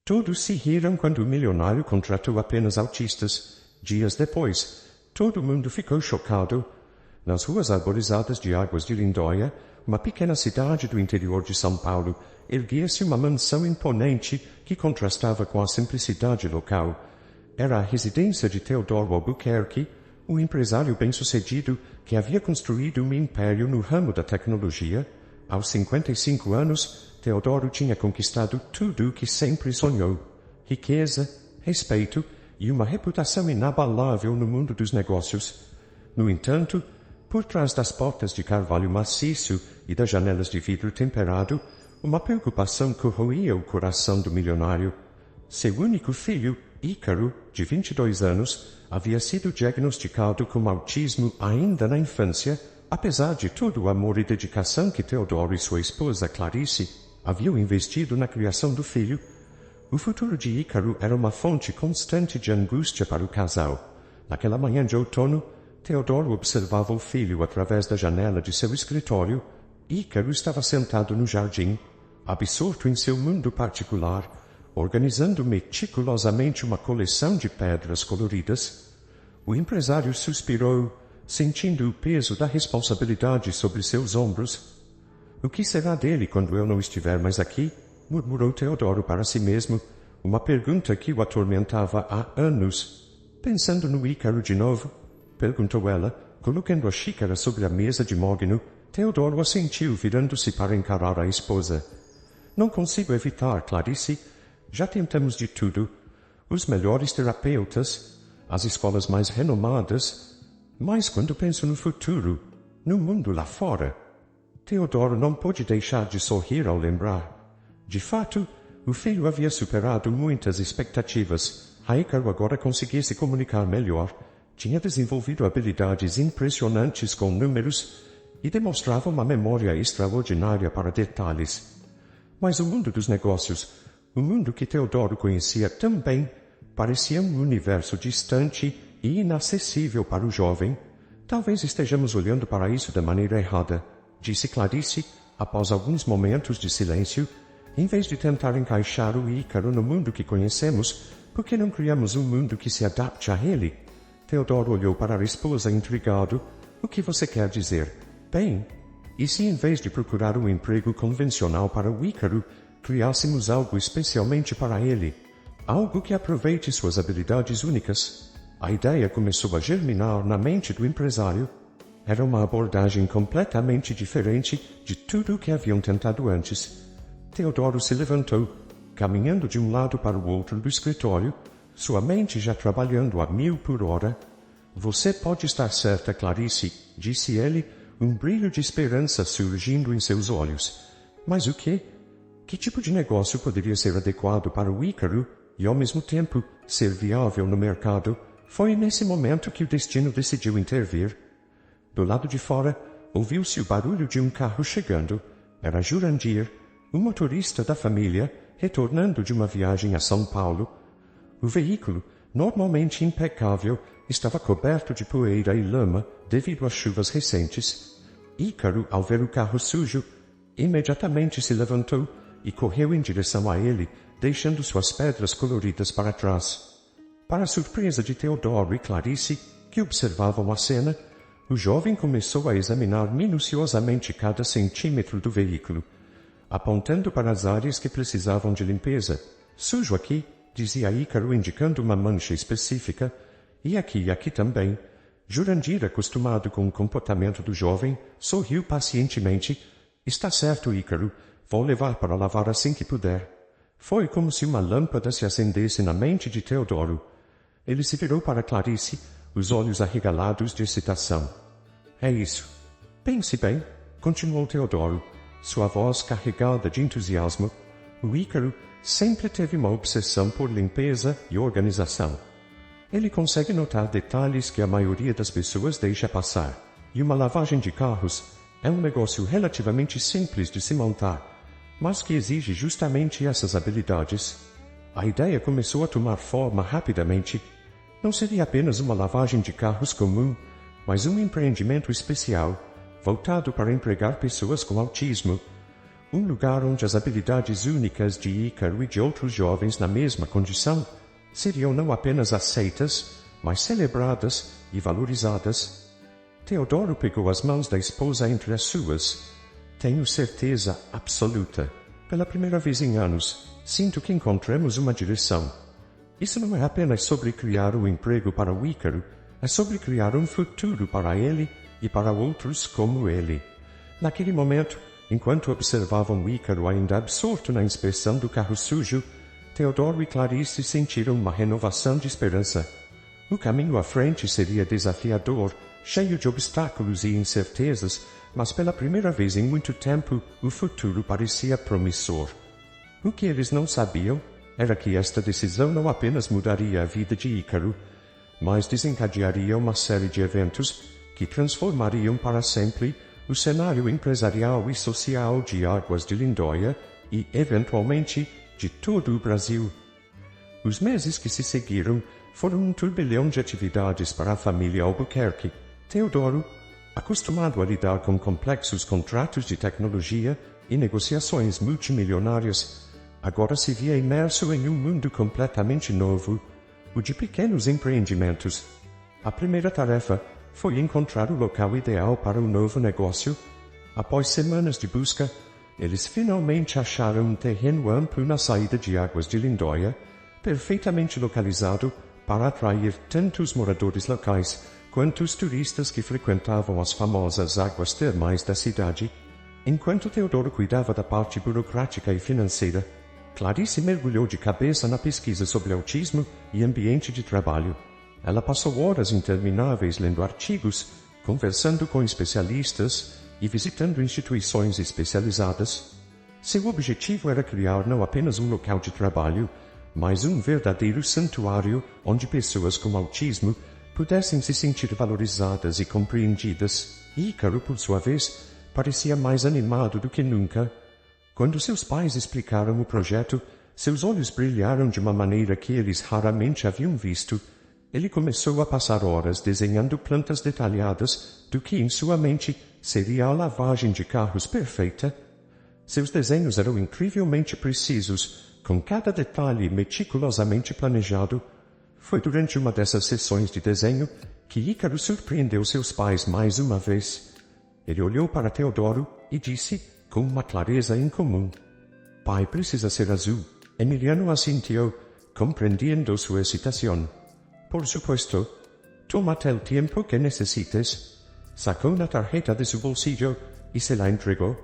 Todos se riram quando o milionário contratou apenas autistas. Dias depois, todo mundo ficou chocado. Nas ruas arborizadas de Águas de Lindóia, uma pequena cidade do interior de São Paulo, erguia-se uma mansão imponente que contrastava com a simplicidade local. Era a residência de Teodoro Albuquerque, um empresário bem-sucedido que havia construído um império no ramo da tecnologia. Aos 55 anos, Teodoro tinha conquistado tudo o que sempre sonhou: riqueza, respeito e uma reputação inabalável no mundo dos negócios. No entanto, por trás das portas de carvalho maciço e das janelas de vidro temperado, uma preocupação corroía o coração do milionário. Seu único filho, Ícaro, de 22 anos, havia sido diagnosticado com autismo ainda na infância, apesar de todo o amor e dedicação que Teodoro e sua esposa, Clarice, haviam investido na criação do filho. O futuro de Ícaro era uma fonte constante de angústia para o casal. Naquela manhã de outono, Teodoro observava o filho através da janela de seu escritório. Ícaro estava sentado no jardim, absorto em seu mundo particular, organizando meticulosamente uma coleção de pedras coloridas. O empresário suspirou, sentindo o peso da responsabilidade sobre seus ombros. "O que será dele quando eu não estiver mais aqui?" murmurou Teodoro para si mesmo, uma pergunta que o atormentava há anos. "Pensando no Ícaro de novo?" perguntou ela, colocando a xícara sobre a mesa de mogno. Teodoro assentiu, virando-se para encarar a esposa. "Não consigo evitar, Clarice. Já tentamos de tudo. Os melhores terapeutas, as escolas mais renomadas. Mas quando penso no futuro, no mundo lá fora..." Teodoro não pôde deixar de sorrir ao lembrar. De fato, o filho havia superado muitas expectativas. Ícaro agora conseguia se comunicar melhor, tinha desenvolvido habilidades impressionantes com números e demonstrava uma memória extraordinária para detalhes. Mas o mundo dos negócios, o mundo que Teodoro conhecia tão bem, parecia um universo distante e inacessível para o jovem. "Talvez estejamos olhando para isso da maneira errada", disse Clarice, após alguns momentos de silêncio. "Em vez de tentar encaixar o Ícaro no mundo que conhecemos, por que não criamos um mundo que se adapte a ele?" Teodoro olhou para a esposa intrigado. "O que você quer dizer?" "Bem, e se em vez de procurar um emprego convencional para o Ícaro, criássemos algo especialmente para ele? Algo que aproveite suas habilidades únicas?" A ideia começou a germinar na mente do empresário. Era uma abordagem completamente diferente de tudo o que haviam tentado antes. Teodoro se levantou, caminhando de um lado para o outro do escritório, sua mente já trabalhando a 1000 por hora. "Você pode estar certa, Clarice", disse ele, um brilho de esperança surgindo em seus olhos. "Mas o quê? Que tipo de negócio poderia ser adequado para o Ícaro e, ao mesmo tempo, ser viável no mercado?" Foi nesse momento que o destino decidiu intervir. Do lado de fora, ouviu-se o barulho de um carro chegando. Era Jurandir, o motorista da família, retornando de uma viagem a São Paulo. O veículo, normalmente impecável, estava coberto de poeira e lama devido às chuvas recentes. Ícaro, ao ver o carro sujo, imediatamente se levantou e correu em direção a ele, deixando suas pedras coloridas para trás. Para a surpresa de Teodoro e Clarice, que observavam a cena, o jovem começou a examinar minuciosamente cada centímetro do veículo, apontando para as áreas que precisavam de limpeza. "Sujo aqui", dizia Ícaro, indicando uma mancha específica, "e aqui também." Jurandir, acostumado com o comportamento do jovem, sorriu pacientemente. "Está certo, Ícaro. Vou levar para lavar assim que puder." Foi como se uma lâmpada se acendesse na mente de Teodoro. Ele se virou para Clarice, os olhos arregalados de excitação. "É isso. Pense bem", continuou Teodoro, sua voz carregada de entusiasmo. "O Ícaro sempre teve uma obsessão por limpeza e organização. Ele consegue notar detalhes que a maioria das pessoas deixa passar. E uma lavagem de carros é um negócio relativamente simples de se montar, mas que exige justamente essas habilidades." A ideia começou a tomar forma rapidamente. Não seria apenas uma lavagem de carros comum, mas um empreendimento especial, voltado para empregar pessoas com autismo. lugar onde as habilidades únicas de Ícaro e de outros jovens na mesma condição seriam não apenas aceitas, mas celebradas e valorizadas. Teodoro pegou as mãos da esposa entre as suas. Tenho certeza absoluta. Pela primeira vez em anos, sinto que encontramos uma direção. Isso não é apenas sobre criar um emprego para o Ícaro, é sobre criar um futuro para ele e para outros como ele. Naquele momento, enquanto observavam o Ícaro ainda absorto na inspeção do carro sujo, Teodoro e Clarice sentiram uma renovação de esperança. O caminho à frente seria desafiador, cheio de obstáculos e incertezas, mas pela primeira vez em muito tempo o futuro parecia promissor. O que eles não sabiam era que esta decisão não apenas mudaria a vida de Ícaro, mas desencadearia uma série de eventos que transformariam para sempre o cenário empresarial e social de Águas de Lindóia e, eventualmente, de todo o Brasil. Os meses que se seguiram foram um turbilhão de atividades para a família Albuquerque. Teodoro, acostumado a lidar com complexos contratos de tecnologia e negociações multimilionárias, agora se via imerso em um mundo completamente novo, o de pequenos empreendimentos. A primeira tarefa foi encontrar o local ideal para o novo negócio. Após semanas de busca, eles finalmente acharam um terreno amplo na saída de Águas de Lindóia, perfeitamente localizado para atrair tanto os moradores locais quanto os turistas que frequentavam as famosas águas termais da cidade. Enquanto Teodoro cuidava da parte burocrática e financeira, Clarice mergulhou de cabeça na pesquisa sobre autismo e ambiente de trabalho. Ela passou horas intermináveis lendo artigos, conversando com especialistas e visitando instituições especializadas. Seu objetivo era criar não apenas um local de trabalho, mas um verdadeiro santuário onde pessoas com autismo pudessem se sentir valorizadas e compreendidas. Ícaro, por sua vez, parecia mais animado do que nunca. Quando seus pais explicaram o projeto, seus olhos brilharam de uma maneira que eles raramente haviam visto. Ele começou a passar horas desenhando plantas detalhadas do que em sua mente seria a lavagem de carros perfeita. Seus desenhos eram incrivelmente precisos, com cada detalhe meticulosamente planejado. Foi durante uma dessas sessões de desenho que Ícaro surpreendeu seus pais mais uma vez. Ele olhou para Teodoro e disse, com uma clareza incomum: "Pai precisa ser azul." Emiliano assentiu, compreendendo sua excitação. "Por supuesto. Tómate el tiempo que necesites." Sacó una tarjeta de su bolsillo y se la entregó.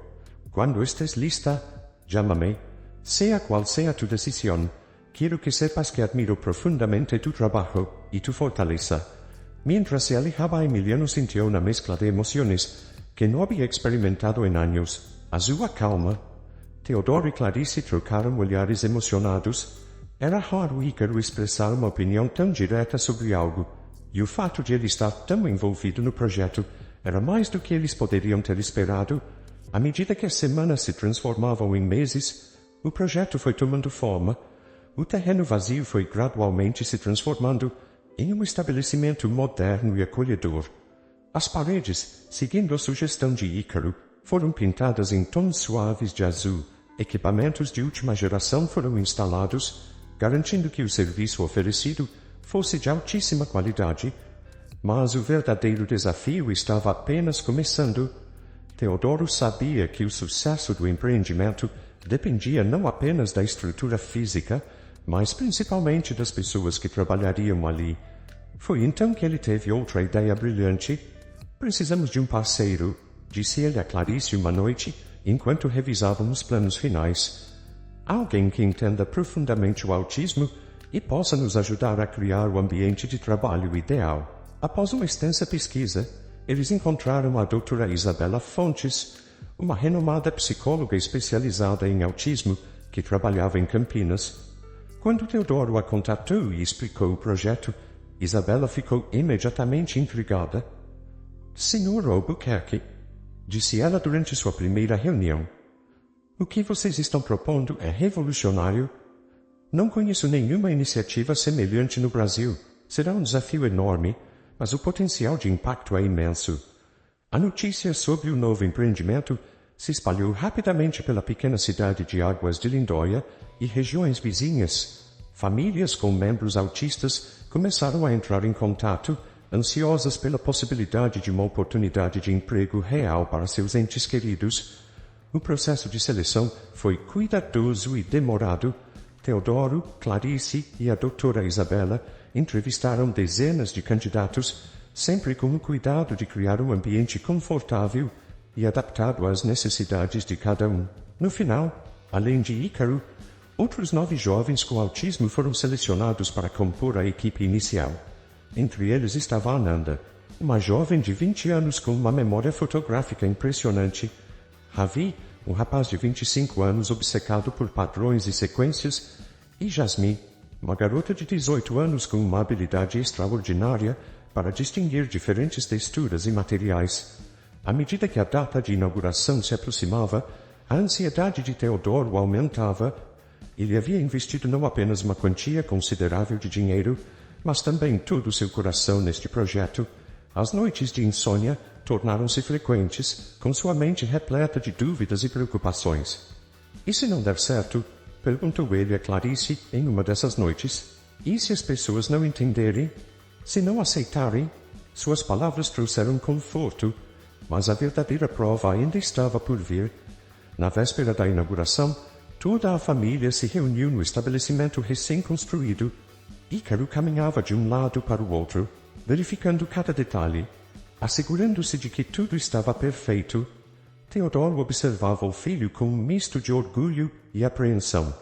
"Cuando estés lista, llámame. Sea cual sea tu decisión, quiero que sepas que admiro profundamente tu trabajo y tu fortaleza." Mientras se alejaba, Emiliano sintió una mezcla de emociones que no había experimentado en años. Azul a calma. Teodoro e Clarice trocaram olhares emocionados. Era raro Ícaro expressar uma opinião tão direta sobre algo, e o fato de ele estar tão envolvido no projeto era mais do que eles poderiam ter esperado. À medida que as semanas se transformavam em meses, o projeto foi tomando forma. O terreno vazio foi gradualmente se transformando em um estabelecimento moderno e acolhedor. As paredes, seguindo a sugestão de Ícaro, foram pintadas em tons suaves de azul. Equipamentos de última geração foram instalados, garantindo que o serviço oferecido fosse de altíssima qualidade. Mas o verdadeiro desafio estava apenas começando. Teodoro sabia que o sucesso do empreendimento dependia não apenas da estrutura física, mas principalmente das pessoas que trabalhariam ali. Foi então que ele teve outra ideia brilhante. "Precisamos de um parceiro", disse ele a Clarice uma noite, enquanto revisavam os planos finais. "Alguém que entenda profundamente o autismo e possa nos ajudar a criar o ambiente de trabalho ideal." Após uma extensa pesquisa, eles encontraram a doutora Isabela Fontes, uma renomada psicóloga especializada em autismo que trabalhava em Campinas. Quando Teodoro a contatou e explicou o projeto, Isabela ficou imediatamente intrigada. "Senhor Albuquerque", disse ela durante sua primeira reunião, "o que vocês estão propondo é revolucionário. Não conheço nenhuma iniciativa semelhante no Brasil. Será um desafio enorme, mas o potencial de impacto é imenso. A notícia sobre o novo empreendimento se espalhou rapidamente pela pequena cidade de Águas de Lindóia e regiões vizinhas. Famílias com membros autistas começaram a entrar em contato, ansiosas pela possibilidade de uma oportunidade de emprego real para seus entes queridos. O processo de seleção foi cuidadoso e demorado. Teodoro, Clarice e a doutora Isabela entrevistaram dezenas de candidatos, sempre com o cuidado de criar um ambiente confortável e adaptado às necessidades de cada um. No final, além de Ícaro, outros 9 jovens com autismo foram selecionados para compor a equipe inicial. Entre eles estava Ananda, uma jovem de 20 anos com uma memória fotográfica impressionante. Ravi, um rapaz de 25 anos obcecado por padrões e sequências, e Jasmine, uma garota de 18 anos com uma habilidade extraordinária para distinguir diferentes texturas e materiais. À medida que a data de inauguração se aproximava, a ansiedade de Teodoro aumentava. Ele havia investido não apenas uma quantia considerável de dinheiro, mas também todo o seu coração neste projeto. As noites de insônia tornaram-se frequentes, com sua mente repleta de dúvidas e preocupações. E se não der certo? Perguntou ele a Clarice em uma dessas noites. E se as pessoas não entenderem? Se não aceitarem? Suas palavras trouxeram conforto, mas a verdadeira prova ainda estava por vir. Na véspera da inauguração, toda a família se reuniu no estabelecimento recém-construído. Ícaro caminhava de um lado para o outro, verificando cada detalhe, assegurando-se de que tudo estava perfeito. Teodoro observava o filho com um misto de orgulho e apreensão.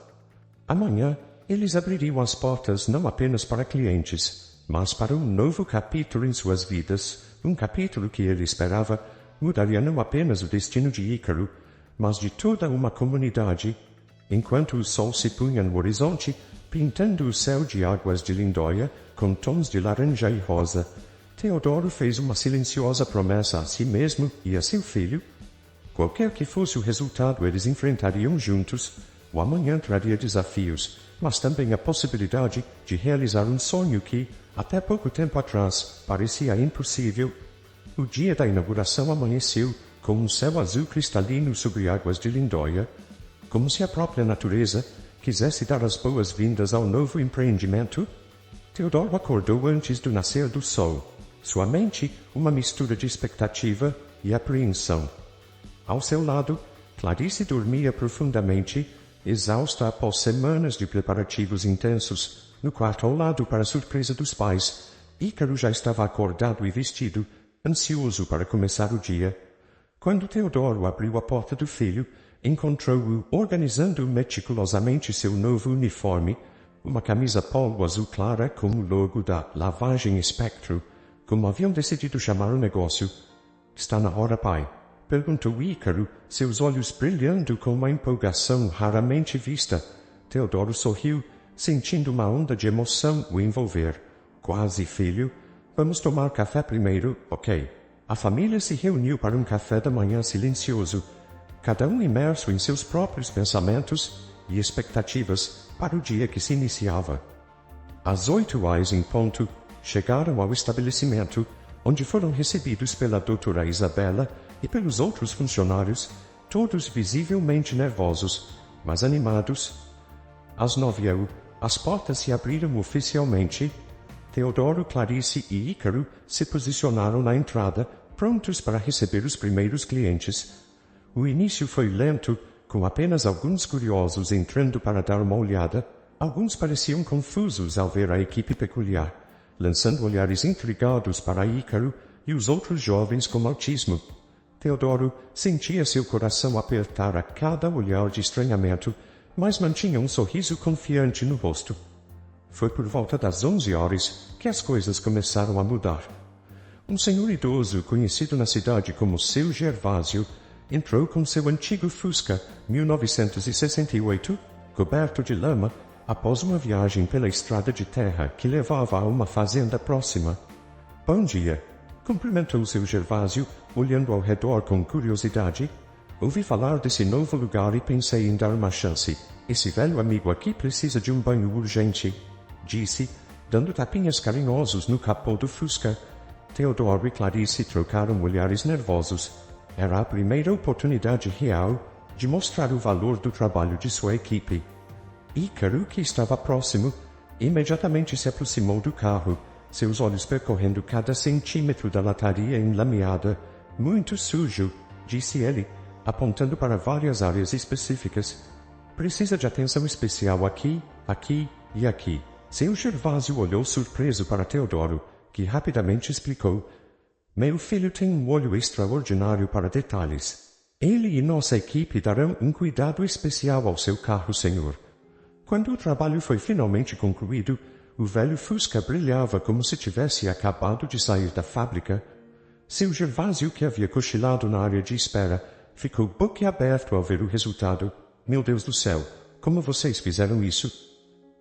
Amanhã, eles abririam as portas não apenas para clientes, mas para um novo capítulo em suas vidas, um capítulo que ele esperava mudaria não apenas o destino de Ícaro, mas de toda uma comunidade. Enquanto o sol se punha no horizonte, pintando o céu de Águas de Lindóia com tons de laranja e rosa, Teodoro fez uma silenciosa promessa a si mesmo e a seu filho. Qualquer que fosse o resultado, eles enfrentariam juntos. O amanhã traria desafios, mas também a possibilidade de realizar um sonho que, até pouco tempo atrás, parecia impossível. O dia da inauguração amanheceu com um céu azul cristalino sobre Águas de Lindóia, como se a própria natureza quisesse dar as boas-vindas ao novo empreendimento. Teodoro acordou antes do nascer do sol. Sua mente, uma mistura de expectativa e apreensão. Ao seu lado, Clarice dormia profundamente, exausta após semanas de preparativos intensos. No quarto ao lado, para surpresa dos pais, Ícaro já estava acordado e vestido, ansioso para começar o dia. Quando Teodoro abriu a porta do filho, encontrou-o organizando meticulosamente seu novo uniforme, uma camisa polo azul clara com o logo da Lavagem Espectro, como haviam decidido chamar o negócio. "Está na hora, pai?" perguntou Ícaro, seus olhos brilhando com uma empolgação raramente vista. Teodoro sorriu, sentindo uma onda de emoção o envolver. "Quase, filho. Vamos tomar café primeiro, ok?" A família se reuniu para um café da manhã silencioso, cada um imerso em seus próprios pensamentos e expectativas para o dia que se iniciava. Às 8h em ponto, chegaram ao estabelecimento, onde foram recebidos pela doutora Isabela e pelos outros funcionários, todos visivelmente nervosos, mas animados. Às 9h, as portas se abriram oficialmente. Teodoro, Clarice e Ícaro se posicionaram na entrada, prontos para receber os primeiros clientes. O início foi lento, com apenas alguns curiosos entrando para dar uma olhada. Alguns pareciam confusos ao ver a equipe peculiar, lançando olhares intrigados para Ícaro e os outros jovens com autismo. Teodoro sentia seu coração apertar a cada olhar de estranhamento, mas mantinha um sorriso confiante no rosto. Foi por volta das 11h que as coisas começaram a mudar. Um senhor idoso, conhecido na cidade como Seu Gervásio, entrou com seu antigo Fusca 1968, coberto de lama, após uma viagem pela estrada de terra que levava a uma fazenda próxima. "Bom dia", cumprimentou Seu Gervásio, olhando ao redor com curiosidade. "Ouvi falar desse novo lugar e pensei em dar uma chance. Esse velho amigo aqui precisa de um banho urgente", disse, dando tapinhas carinhosos no capô do Fusca. Teodoro e Clarice trocaram olhares nervosos. Era a primeira oportunidade real de mostrar o valor do trabalho de sua equipe. Ícaro, que estava próximo, imediatamente se aproximou do carro, seus olhos percorrendo cada centímetro da lataria enlameada. Muito sujo, disse ele, apontando para várias áreas específicas. Precisa de atenção especial aqui, aqui e aqui. Seu Gervásio olhou surpreso para Teodoro, que rapidamente explicou. Meu filho tem um olho extraordinário para detalhes. Ele e nossa equipe darão um cuidado especial ao seu carro, senhor. Quando o trabalho foi finalmente concluído, o velho Fusca brilhava como se tivesse acabado de sair da fábrica. Seu Gervásio, que havia cochilado na área de espera, ficou boquiaberto ao ver o resultado. Meu Deus do céu, como vocês fizeram isso?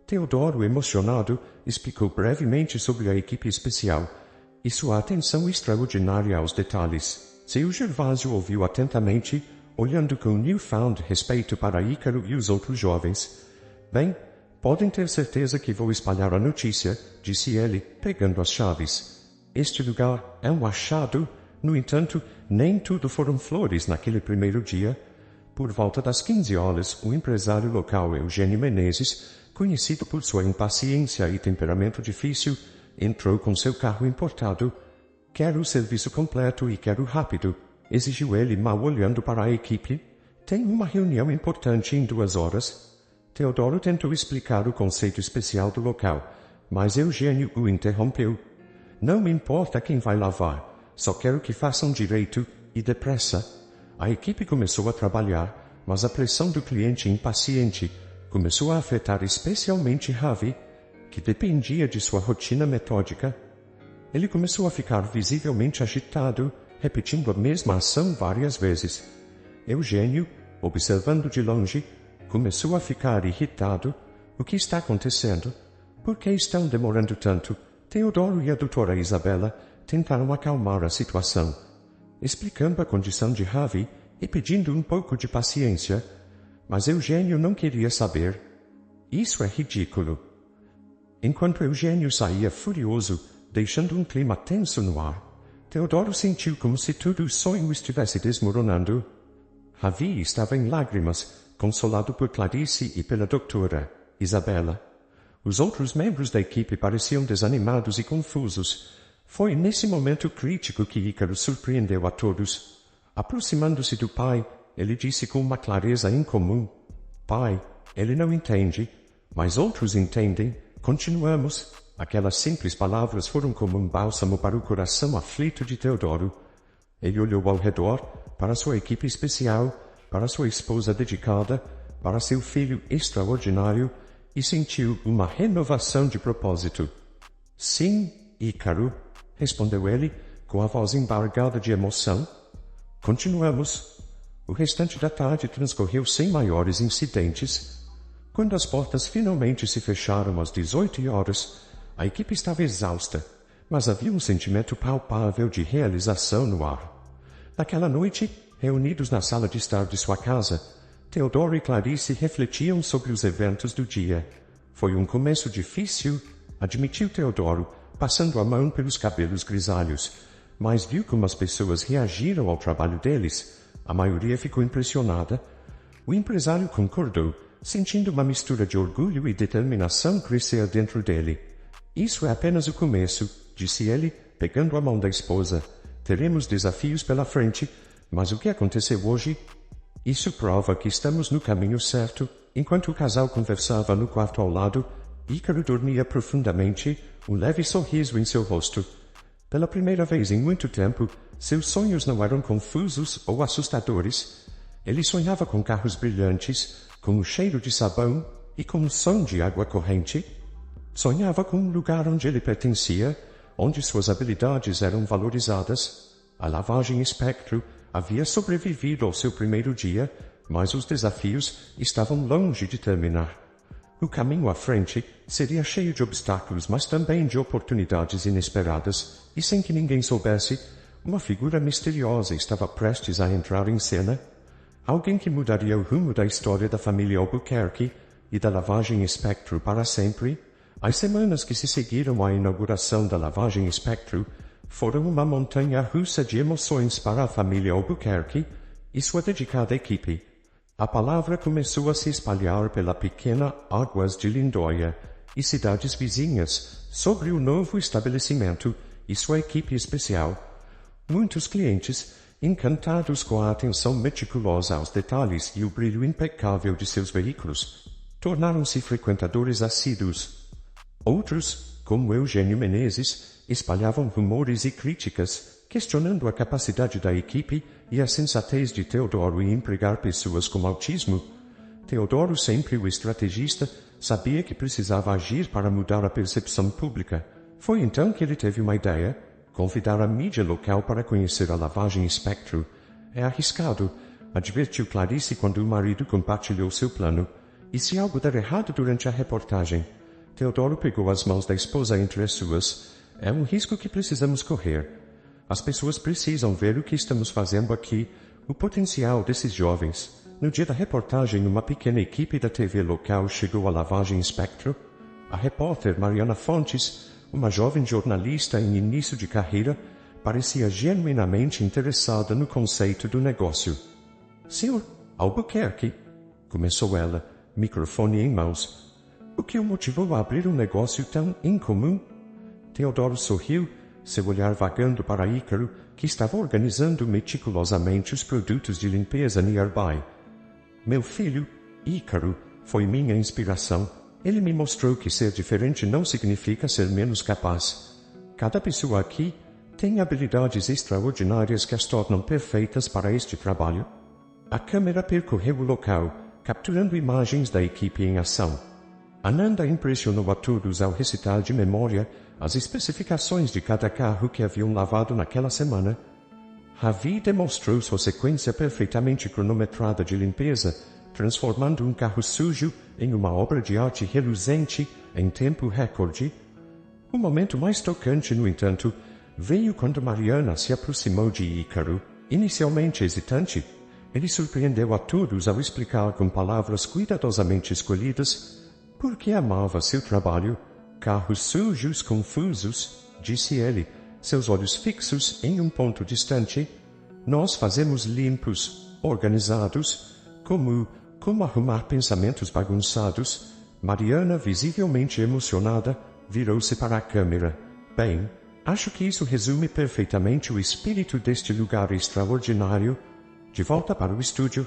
Teodoro, emocionado, explicou brevemente sobre a equipe especial e sua atenção extraordinária aos detalhes. Seu Gervásio ouviu atentamente, olhando com newfound respeito para Ícaro e os outros jovens. Bem, podem ter certeza que vou espalhar a notícia, disse ele, pegando as chaves. Este lugar é um achado. No entanto, nem tudo foram flores naquele primeiro dia. Por volta das 15 horas, o empresário local Eugênio Menezes, conhecido por sua impaciência e temperamento difícil, entrou com seu carro importado. Quero o serviço completo e quero rápido, exigiu ele, mal olhando para a equipe. Tem uma reunião importante em 2 horas. Teodoro tentou explicar o conceito especial do local, mas Eugênio o interrompeu. Não me importa quem vai lavar, só quero que façam direito e depressa. A equipe começou a trabalhar, mas a pressão do cliente impaciente começou a afetar especialmente Ravi, que dependia de sua rotina metódica. Ele começou a ficar visivelmente agitado, repetindo a mesma ação várias vezes. Eugênio, observando de longe, começou a ficar irritado. O que está acontecendo? Por que estão demorando tanto? Teodoro e a doutora Isabela tentaram acalmar a situação, explicando a condição de Ravi e pedindo um pouco de paciência. Mas Eugênio não queria saber. Isso é ridículo. Enquanto Eugênio saía furioso, deixando um clima tenso no ar, Teodoro sentiu como se todo o sonho estivesse desmoronando. Ravi estava em lágrimas, consolado por Clarice e pela doutora Isabela. Os outros membros da equipe pareciam desanimados e confusos. Foi nesse momento crítico que Ícaro surpreendeu a todos. Aproximando-se do pai, ele disse com uma clareza incomum. Pai, ele não entende, mas outros entendem. Continuamos. Aquelas simples palavras foram como um bálsamo para o coração aflito de Teodoro. Ele olhou ao redor, para sua equipe especial, para sua esposa dedicada, para seu filho extraordinário, e sentiu uma renovação de propósito. Sim, Ícaro, respondeu ele, com a voz embargada de emoção. Continuamos. O restante da tarde transcorreu sem maiores incidentes. Quando as portas finalmente se fecharam às 18 horas, a equipe estava exausta, mas havia um sentimento palpável de realização no ar. Naquela noite, reunidos na sala de estar de sua casa, Teodoro e Clarice refletiam sobre os eventos do dia. Foi um começo difícil, admitiu Teodoro, passando a mão pelos cabelos grisalhos, mas viu como as pessoas reagiram ao trabalho deles. A maioria ficou impressionada. O empresário concordou, sentindo uma mistura de orgulho e determinação crescer dentro dele. Isso é apenas o começo, disse ele, pegando a mão da esposa. Teremos desafios pela frente, mas o que aconteceu hoje? Isso prova que estamos no caminho certo. Enquanto o casal conversava no quarto ao lado, Ícaro dormia profundamente, um leve sorriso em seu rosto. Pela primeira vez em muito tempo, seus sonhos não eram confusos ou assustadores. Ele sonhava com carros brilhantes, com o cheiro de sabão e com o som de água corrente. Sonhava com um lugar onde ele pertencia, onde suas habilidades eram valorizadas. A lavagem Spectro havia sobrevivido ao seu primeiro dia, mas os desafios estavam longe de terminar. O caminho à frente seria cheio de obstáculos, mas também de oportunidades inesperadas, e sem que ninguém soubesse, uma figura misteriosa estava prestes a entrar em cena. Alguém que mudaria o rumo da história da família Albuquerque e da lavagem Spectro para sempre. As semanas que se seguiram à inauguração da lavagem Spectro Foram uma montanha russa de emoções para a família Albuquerque e sua dedicada equipe. A palavra começou a se espalhar pela pequena Águas de Lindóia e cidades vizinhas sobre o novo estabelecimento e sua equipe especial. Muitos clientes, encantados com a atenção meticulosa aos detalhes e o brilho impecável de seus veículos, tornaram-se frequentadores assíduos. Outros, como Eugênio Menezes, espalhavam rumores e críticas, questionando a capacidade da equipe e a sensatez de Teodoro em empregar pessoas com autismo. Teodoro, sempre o estrategista, sabia que precisava agir para mudar a percepção pública. Foi então que ele teve uma ideia: convidar a mídia local para conhecer a lavagem Spectro. É arriscado, advertiu Clarice quando o marido compartilhou seu plano. E se algo der errado durante a reportagem? Teodoro pegou as mãos da esposa entre as suas. É um risco que precisamos correr. As pessoas precisam ver o que estamos fazendo aqui, o potencial desses jovens. No dia da reportagem, uma pequena equipe da TV local chegou à lavagem Spectro. A repórter Mariana Fontes, uma jovem jornalista em início de carreira, parecia genuinamente interessada no conceito do negócio. Sr. Albuquerque, começou ela, microfone em mãos. O que o motivou a abrir um negócio tão incomum? Teodoro sorriu, seu olhar vagando para Ícaro, que estava organizando meticulosamente os produtos de limpeza nearby. Meu filho, Ícaro, foi minha inspiração. Ele me mostrou que ser diferente não significa ser menos capaz. Cada pessoa aqui tem habilidades extraordinárias que as tornam perfeitas para este trabalho. A câmera percorreu o local, capturando imagens da equipe em ação. Ananda impressionou a todos ao recitar de memória as especificações de cada carro que haviam lavado naquela semana. Ravi demonstrou sua sequência perfeitamente cronometrada de limpeza, transformando um carro sujo em uma obra de arte reluzente em tempo recorde. O momento mais tocante, no entanto, veio quando Mariana se aproximou de Ícaro. Inicialmente hesitante, ele surpreendeu a todos ao explicar com palavras cuidadosamente escolhidas por que amava seu trabalho. Carros sujos, confusos, disse ele, seus olhos fixos em um ponto distante. Nós fazemos limpos, organizados, como arrumar pensamentos bagunçados. Mariana, visivelmente emocionada, virou-se para a câmera. Bem, acho que isso resume perfeitamente o espírito deste lugar extraordinário. De volta para o estúdio.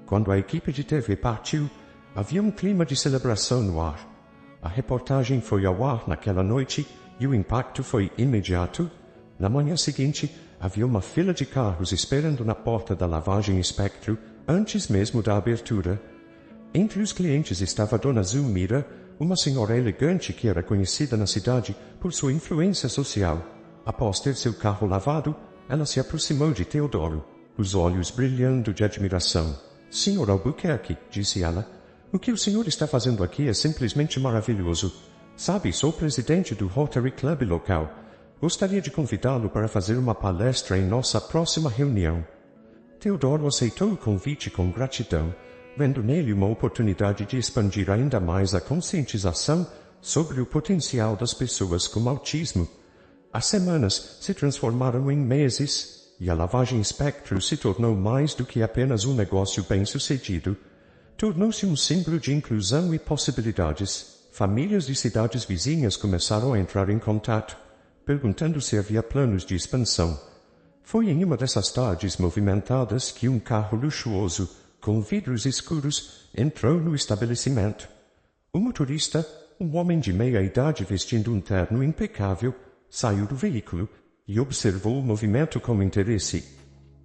Quando a equipe de TV partiu, havia um clima de celebração no ar. A reportagem foi ao ar naquela noite e o impacto foi imediato. Na manhã seguinte, havia uma fila de carros esperando na porta da lavagem Spectro, antes mesmo da abertura. Entre os clientes estava Dona Zulmira, uma senhora elegante que era conhecida na cidade por sua influência social. Após ter seu carro lavado, ela se aproximou de Teodoro, os olhos brilhando de admiração. Sr. Albuquerque, disse ela, o que o senhor está fazendo aqui é simplesmente maravilhoso. Sabe, sou presidente do Rotary Club local. Gostaria de convidá-lo para fazer uma palestra em nossa próxima reunião. Teodoro aceitou o convite com gratidão, vendo nele uma oportunidade de expandir ainda mais a conscientização sobre o potencial das pessoas com autismo. As semanas se transformaram em meses, e a lavagem Spectro se tornou mais do que apenas um negócio bem-sucedido. Tornou-se um símbolo de inclusão e possibilidades. Famílias de cidades vizinhas começaram a entrar em contato, perguntando se havia planos de expansão. Foi em uma dessas tardes movimentadas que um carro luxuoso, com vidros escuros, entrou no estabelecimento. O motorista, um homem de meia-idade vestindo um terno impecável, saiu do veículo e observou o movimento com interesse.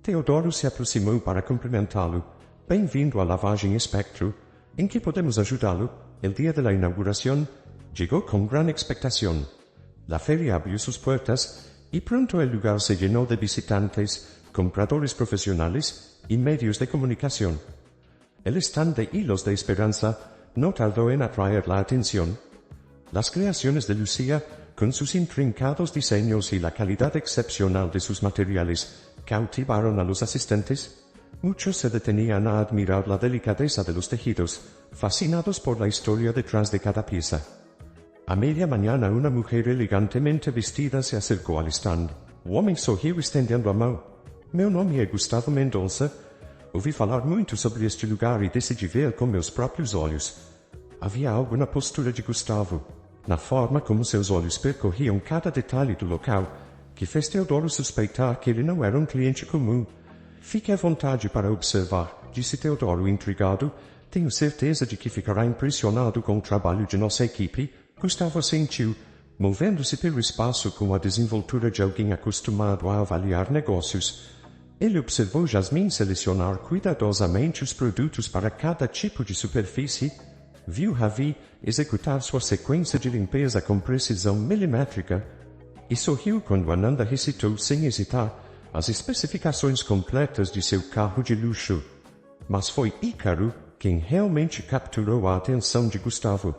Teodoro se aproximou para cumprimentá-lo. Bem-vindo à lavagem Spectro. ¿En que podemos ayudarlo? El día de la inauguración llegó con gran expectación. La feria abrió sus puertas y pronto el lugar se llenó de visitantes, compradores profesionales y medios de comunicación. El stand de Hilos de Esperanza no tardó en atraer la atención. Las creaciones de Lucía, con sus intrincados diseños y la calidad excepcional de sus materiales, cautivaron a los asistentes. Muchos se detenían a admirar la delicadeza de los tejidos, fascinados por la historia detrás de cada pieza. A meia manhã, uma mulher elegantemente vestida se acercou ao stand. O homem sorriu estendendo a mão. Meu nome é Gustavo Mendonça. Ouvi falar muito sobre este lugar e decidi ver com meus próprios olhos. Havia algo na postura de Gustavo, na forma como seus olhos percorriam cada detalhe do local, que fez Teodoro suspeitar que ele não era um cliente comum. Fique à vontade para observar, disse Teodoro intrigado. Tenho certeza de que ficará impressionado com o trabalho de nossa equipe. Gustavo assentiu, movendo-se pelo espaço com a desenvoltura de alguém acostumado a avaliar negócios. Ele observou Jasmine selecionar cuidadosamente os produtos para cada tipo de superfície. Viu Ravi executar sua sequência de limpeza com precisão milimétrica. E sorriu quando Ananda recitou sem hesitar as especificações completas de seu carro de luxo. Mas foi Ícaro quem realmente capturou a atenção de Gustavo.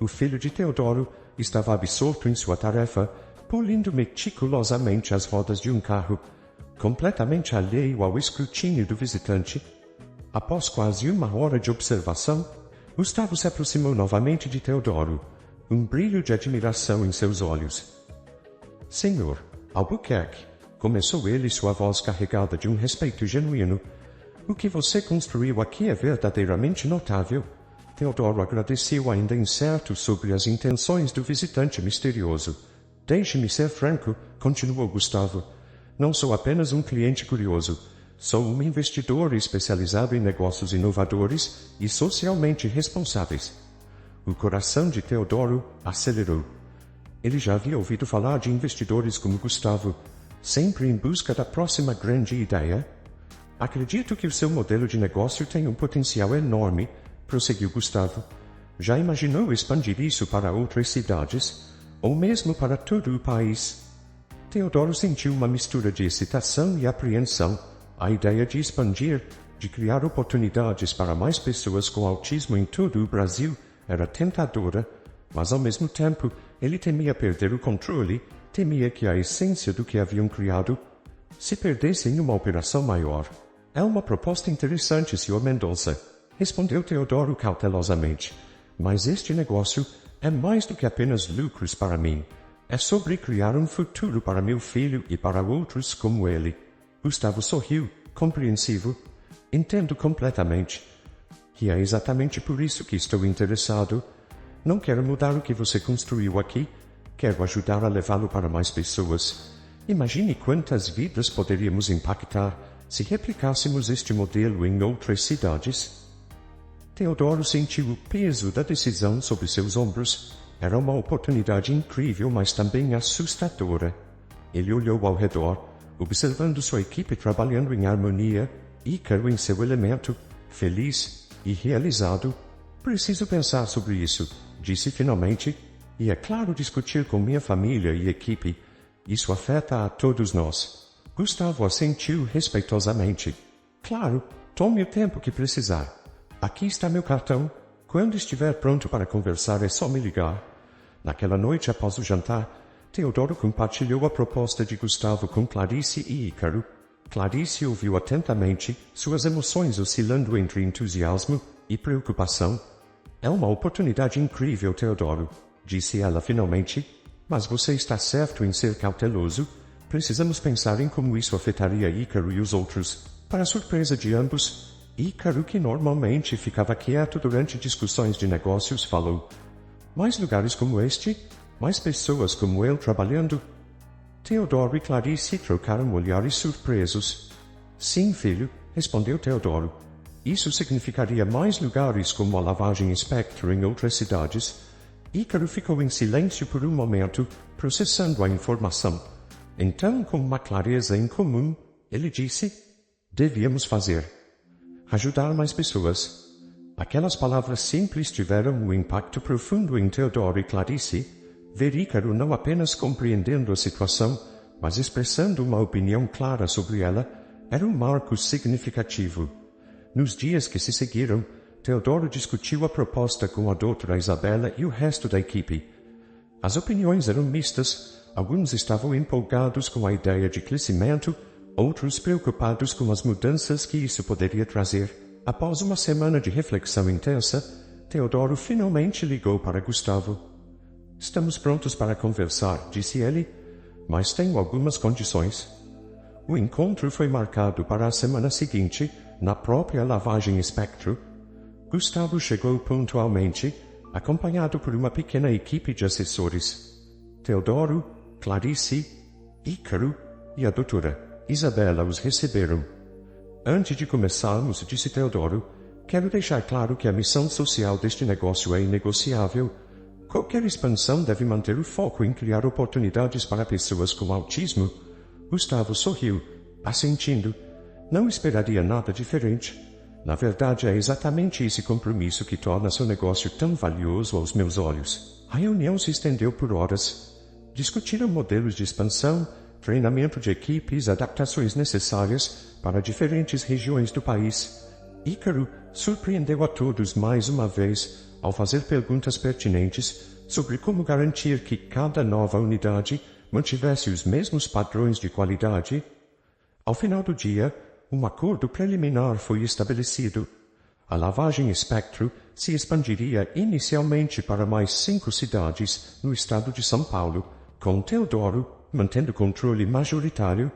O filho de Teodoro estava absorto em sua tarefa, polindo meticulosamente as rodas de um carro, completamente alheio ao escrutínio do visitante. Após quase uma hora de observação, Gustavo se aproximou novamente de Teodoro, um brilho de admiração em seus olhos. Senhor Albuquerque, começou ele, sua voz carregada de um respeito genuíno. O que você construiu aqui é verdadeiramente notável. Teodoro agradeceu, ainda incerto sobre as intenções do visitante misterioso. Deixe-me ser franco, continuou Gustavo. Não sou apenas um cliente curioso. Sou um investidor especializado em negócios inovadores e socialmente responsáveis. O coração de Teodoro acelerou. Ele já havia ouvido falar de investidores como Gustavo, sempre em busca da próxima grande ideia. Acredito que o seu modelo de negócio tem um potencial enorme, prosseguiu Gustavo. Já imaginou expandir isso para outras cidades, ou mesmo para todo o país? Teodoro sentiu uma mistura de excitação e apreensão. A ideia de expandir, de criar oportunidades para mais pessoas com autismo em todo o Brasil, era tentadora, mas ao mesmo tempo ele temia perder o controle, temia que a essência do que haviam criado se perdesse em uma operação maior. É uma proposta interessante, Sr. Mendonça, respondeu Teodoro cautelosamente. Mas este negócio é mais do que apenas lucros para mim. É sobre criar um futuro para meu filho e para outros como ele. Gustavo sorriu, compreensivo. Entendo completamente. E é exatamente por isso que estou interessado. Não quero mudar o que você construiu aqui. Quero ajudar a levá-lo para mais pessoas. Imagine quantas vidas poderíamos impactar se replicássemos este modelo em outras cidades. Teodoro sentiu o peso da decisão sobre seus ombros. Era uma oportunidade incrível, mas também assustadora. Ele olhou ao redor, observando sua equipe trabalhando em harmonia, Ícaro em seu elemento, feliz e realizado. Preciso pensar sobre isso, disse finalmente, e é claro discutir com minha família e equipe. Isso afeta a todos nós. Gustavo assentiu respeitosamente. Claro, tome o tempo que precisar. Aqui está meu cartão. Quando estiver pronto para conversar é só me ligar. Naquela noite após o jantar, Teodoro compartilhou a proposta de Gustavo com Clarice e Ícaro. Clarice ouviu atentamente, suas emoções oscilando entre entusiasmo e preocupação. É uma oportunidade incrível, Teodoro, disse ela finalmente. Mas você está certo em ser cauteloso. Precisamos pensar em como isso afetaria Ícaro e os outros. Para surpresa de ambos, Ícaro, que normalmente ficava quieto durante discussões de negócios, falou. Mais lugares como este? Mais pessoas como eu trabalhando? Teodoro e Clarice trocaram olhares surpresos. Sim, filho, respondeu Teodoro. Isso significaria mais lugares como a lavagem Spectre em outras cidades. Ícaro ficou em silêncio por um momento, processando a informação. Então, com uma clareza incomum, ele disse, devíamos fazer. Ajudar mais pessoas. Aquelas palavras simples tiveram um impacto profundo em Teodoro e Clarice. Ver Ícaro não apenas compreendendo a situação, mas expressando uma opinião clara sobre ela, era um marco significativo. Nos dias que se seguiram, Teodoro discutiu a proposta com a doutora Isabela e o resto da equipe. As opiniões eram mistas. Alguns estavam empolgados com a ideia de crescimento, outros preocupados com as mudanças que isso poderia trazer. Após uma semana de reflexão intensa, Teodoro finalmente ligou para Gustavo. Estamos prontos para conversar, disse ele, mas tenho algumas condições. O encontro foi marcado para a semana seguinte, na própria lavagem Spectro. Gustavo chegou pontualmente, acompanhado por uma pequena equipe de assessores. Teodoro, Clarice, Ícaro e a doutora Isabela os receberam. Antes de começarmos, disse Teodoro, quero deixar claro que a missão social deste negócio é inegociável. Qualquer expansão deve manter o foco em criar oportunidades para pessoas com autismo. Gustavo sorriu, assentindo. Não esperaria nada diferente. Na verdade, é exatamente esse compromisso que torna seu negócio tão valioso aos meus olhos. A reunião se estendeu por horas. Discutiram modelos de expansão, treinamento de equipes, adaptações necessárias para diferentes regiões do país. Ícaro surpreendeu a todos mais uma vez ao fazer perguntas pertinentes sobre como garantir que cada nova unidade mantivesse os mesmos padrões de qualidade. Ao final do dia, um acordo preliminar foi estabelecido. A lavagem Spectro se expandiria inicialmente para mais 5 cidades no estado de São Paulo, com Teodoro mantendo controle majoritário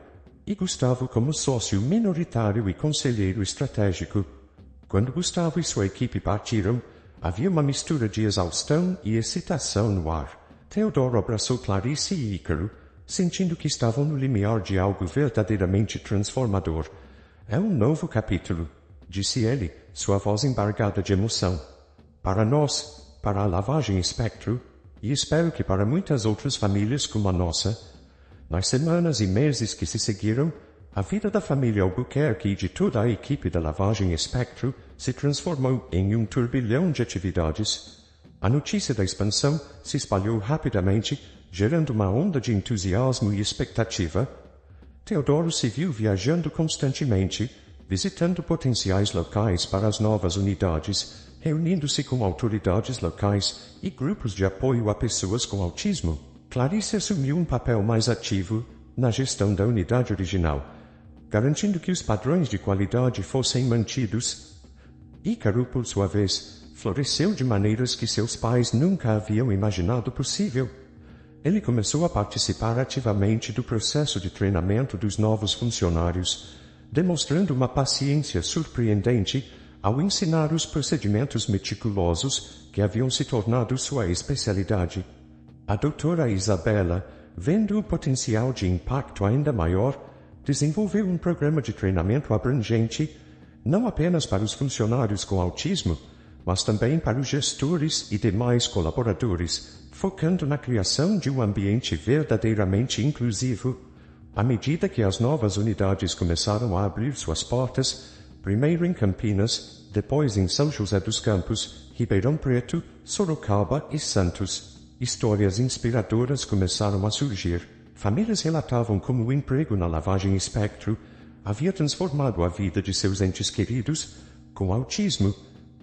e Gustavo como sócio minoritário e conselheiro estratégico. Quando Gustavo e sua equipe partiram, havia uma mistura de exaustão e excitação no ar. Teodoro abraçou Clarice e Ícaro, sentindo que estavam no limiar de algo verdadeiramente transformador. É um novo capítulo, disse ele, sua voz embargada de emoção. Para nós, para a lavagem Spectro, e espero que para muitas outras famílias como a nossa. Nas semanas e meses que se seguiram, a vida da família Albuquerque e de toda a equipe da lavagem Spectro se transformou em um turbilhão de atividades. A notícia da expansão se espalhou rapidamente, gerando uma onda de entusiasmo e expectativa. Teodoro se viu viajando constantemente, visitando potenciais locais para as novas unidades, reunindo-se com autoridades locais e grupos de apoio a pessoas com autismo. Clarice assumiu um papel mais ativo na gestão da unidade original, garantindo que os padrões de qualidade fossem mantidos. Ícaro, por sua vez, floresceu de maneiras que seus pais nunca haviam imaginado possível. Ele começou a participar ativamente do processo de treinamento dos novos funcionários, demonstrando uma paciência surpreendente ao ensinar os procedimentos meticulosos que haviam se tornado sua especialidade. A doutora Isabela, vendo o potencial de impacto ainda maior, desenvolveu um programa de treinamento abrangente, não apenas para os funcionários com autismo, mas também para os gestores e demais colaboradores, focando na criação de um ambiente verdadeiramente inclusivo. À medida que as novas unidades começaram a abrir suas portas, primeiro em Campinas, depois em São José dos Campos, Ribeirão Preto, Sorocaba e Santos, histórias inspiradoras começaram a surgir. Famílias relatavam como o emprego na lavagem Spectro havia transformado a vida de seus entes queridos com autismo,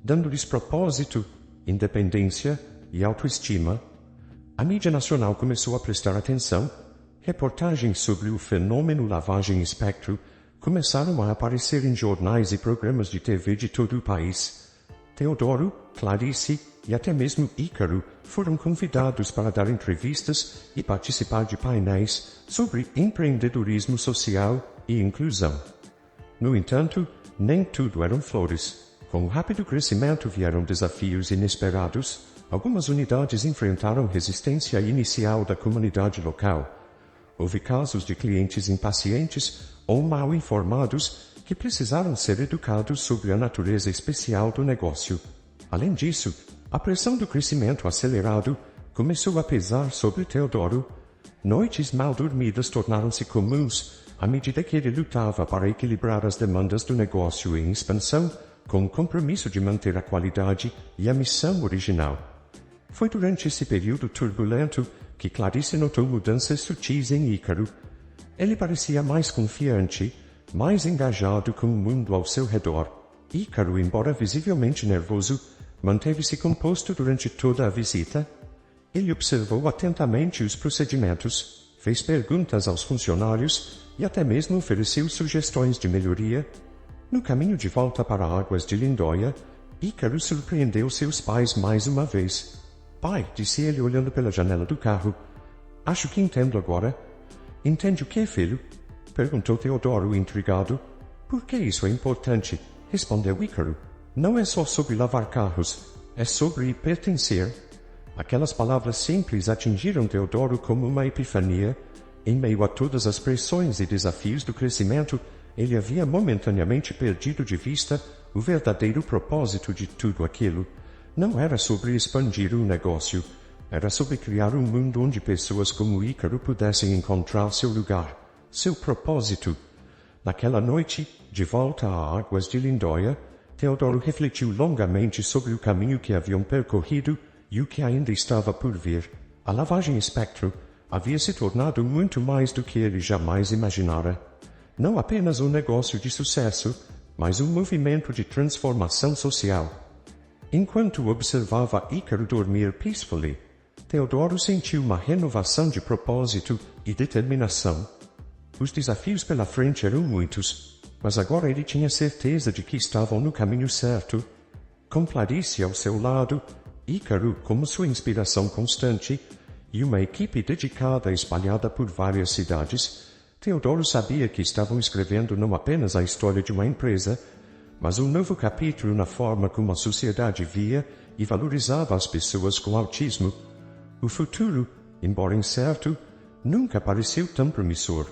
dando-lhes propósito, independência e autoestima. A mídia nacional começou a prestar atenção. Reportagens sobre o fenômeno lavagem Spectro começaram a aparecer em jornais e programas de TV de todo o país. Teodoro, Clarice e até mesmo Ícaro foram convidados para dar entrevistas e participar de painéis sobre empreendedorismo social e inclusão. No entanto, nem tudo eram flores. Com o rápido crescimento vieram desafios inesperados. Algumas unidades enfrentaram resistência inicial da comunidade local. Houve casos de clientes impacientes ou mal informados que precisaram ser educados sobre a natureza especial do negócio. Além disso, a pressão do crescimento acelerado começou a pesar sobre Teodoro. Noites mal dormidas tornaram-se comuns à medida que ele lutava para equilibrar as demandas do negócio em expansão com o compromisso de manter a qualidade e a missão original. Foi durante esse período turbulento que Clarice notou mudanças sutis em Ícaro. Ele parecia mais confiante, mais engajado com o mundo ao seu redor. Ícaro, embora visivelmente nervoso, manteve-se composto durante toda a visita. Ele observou atentamente os procedimentos, fez perguntas aos funcionários e até mesmo ofereceu sugestões de melhoria. No caminho de volta para Águas de Lindóia, Ícaro surpreendeu seus pais mais uma vez. Pai, disse ele olhando pela janela do carro. Acho que entendo agora. Entende o que, filho? Perguntou Teodoro, intrigado. Por que isso é importante? Respondeu Ícaro. Não é só sobre lavar carros, é sobre pertencer. Aquelas palavras simples atingiram Teodoro como uma epifania. Em meio a todas as pressões e desafios do crescimento, ele havia momentaneamente perdido de vista o verdadeiro propósito de tudo aquilo. Não era sobre expandir o negócio, era sobre criar um mundo onde pessoas como Ícaro pudessem encontrar seu lugar, seu propósito. Naquela noite, de volta a Águas de Lindóia, Teodoro refletiu longamente sobre o caminho que haviam percorrido e o que ainda estava por vir. A lavagem Espectro havia se tornado muito mais do que ele jamais imaginara. Não apenas um negócio de sucesso, mas um movimento de transformação social. Enquanto observava Ícaro dormir peacefully, Teodoro sentiu uma renovação de propósito e determinação. Os desafios pela frente eram muitos, mas agora ele tinha certeza de que estavam no caminho certo. Com Clarice ao seu lado, Ícaro como sua inspiração constante, e uma equipe dedicada espalhada por várias cidades, Teodoro sabia que estavam escrevendo não apenas a história de uma empresa, mas um novo capítulo na forma como a sociedade via e valorizava as pessoas com autismo. O futuro, embora incerto, nunca pareceu tão promissor.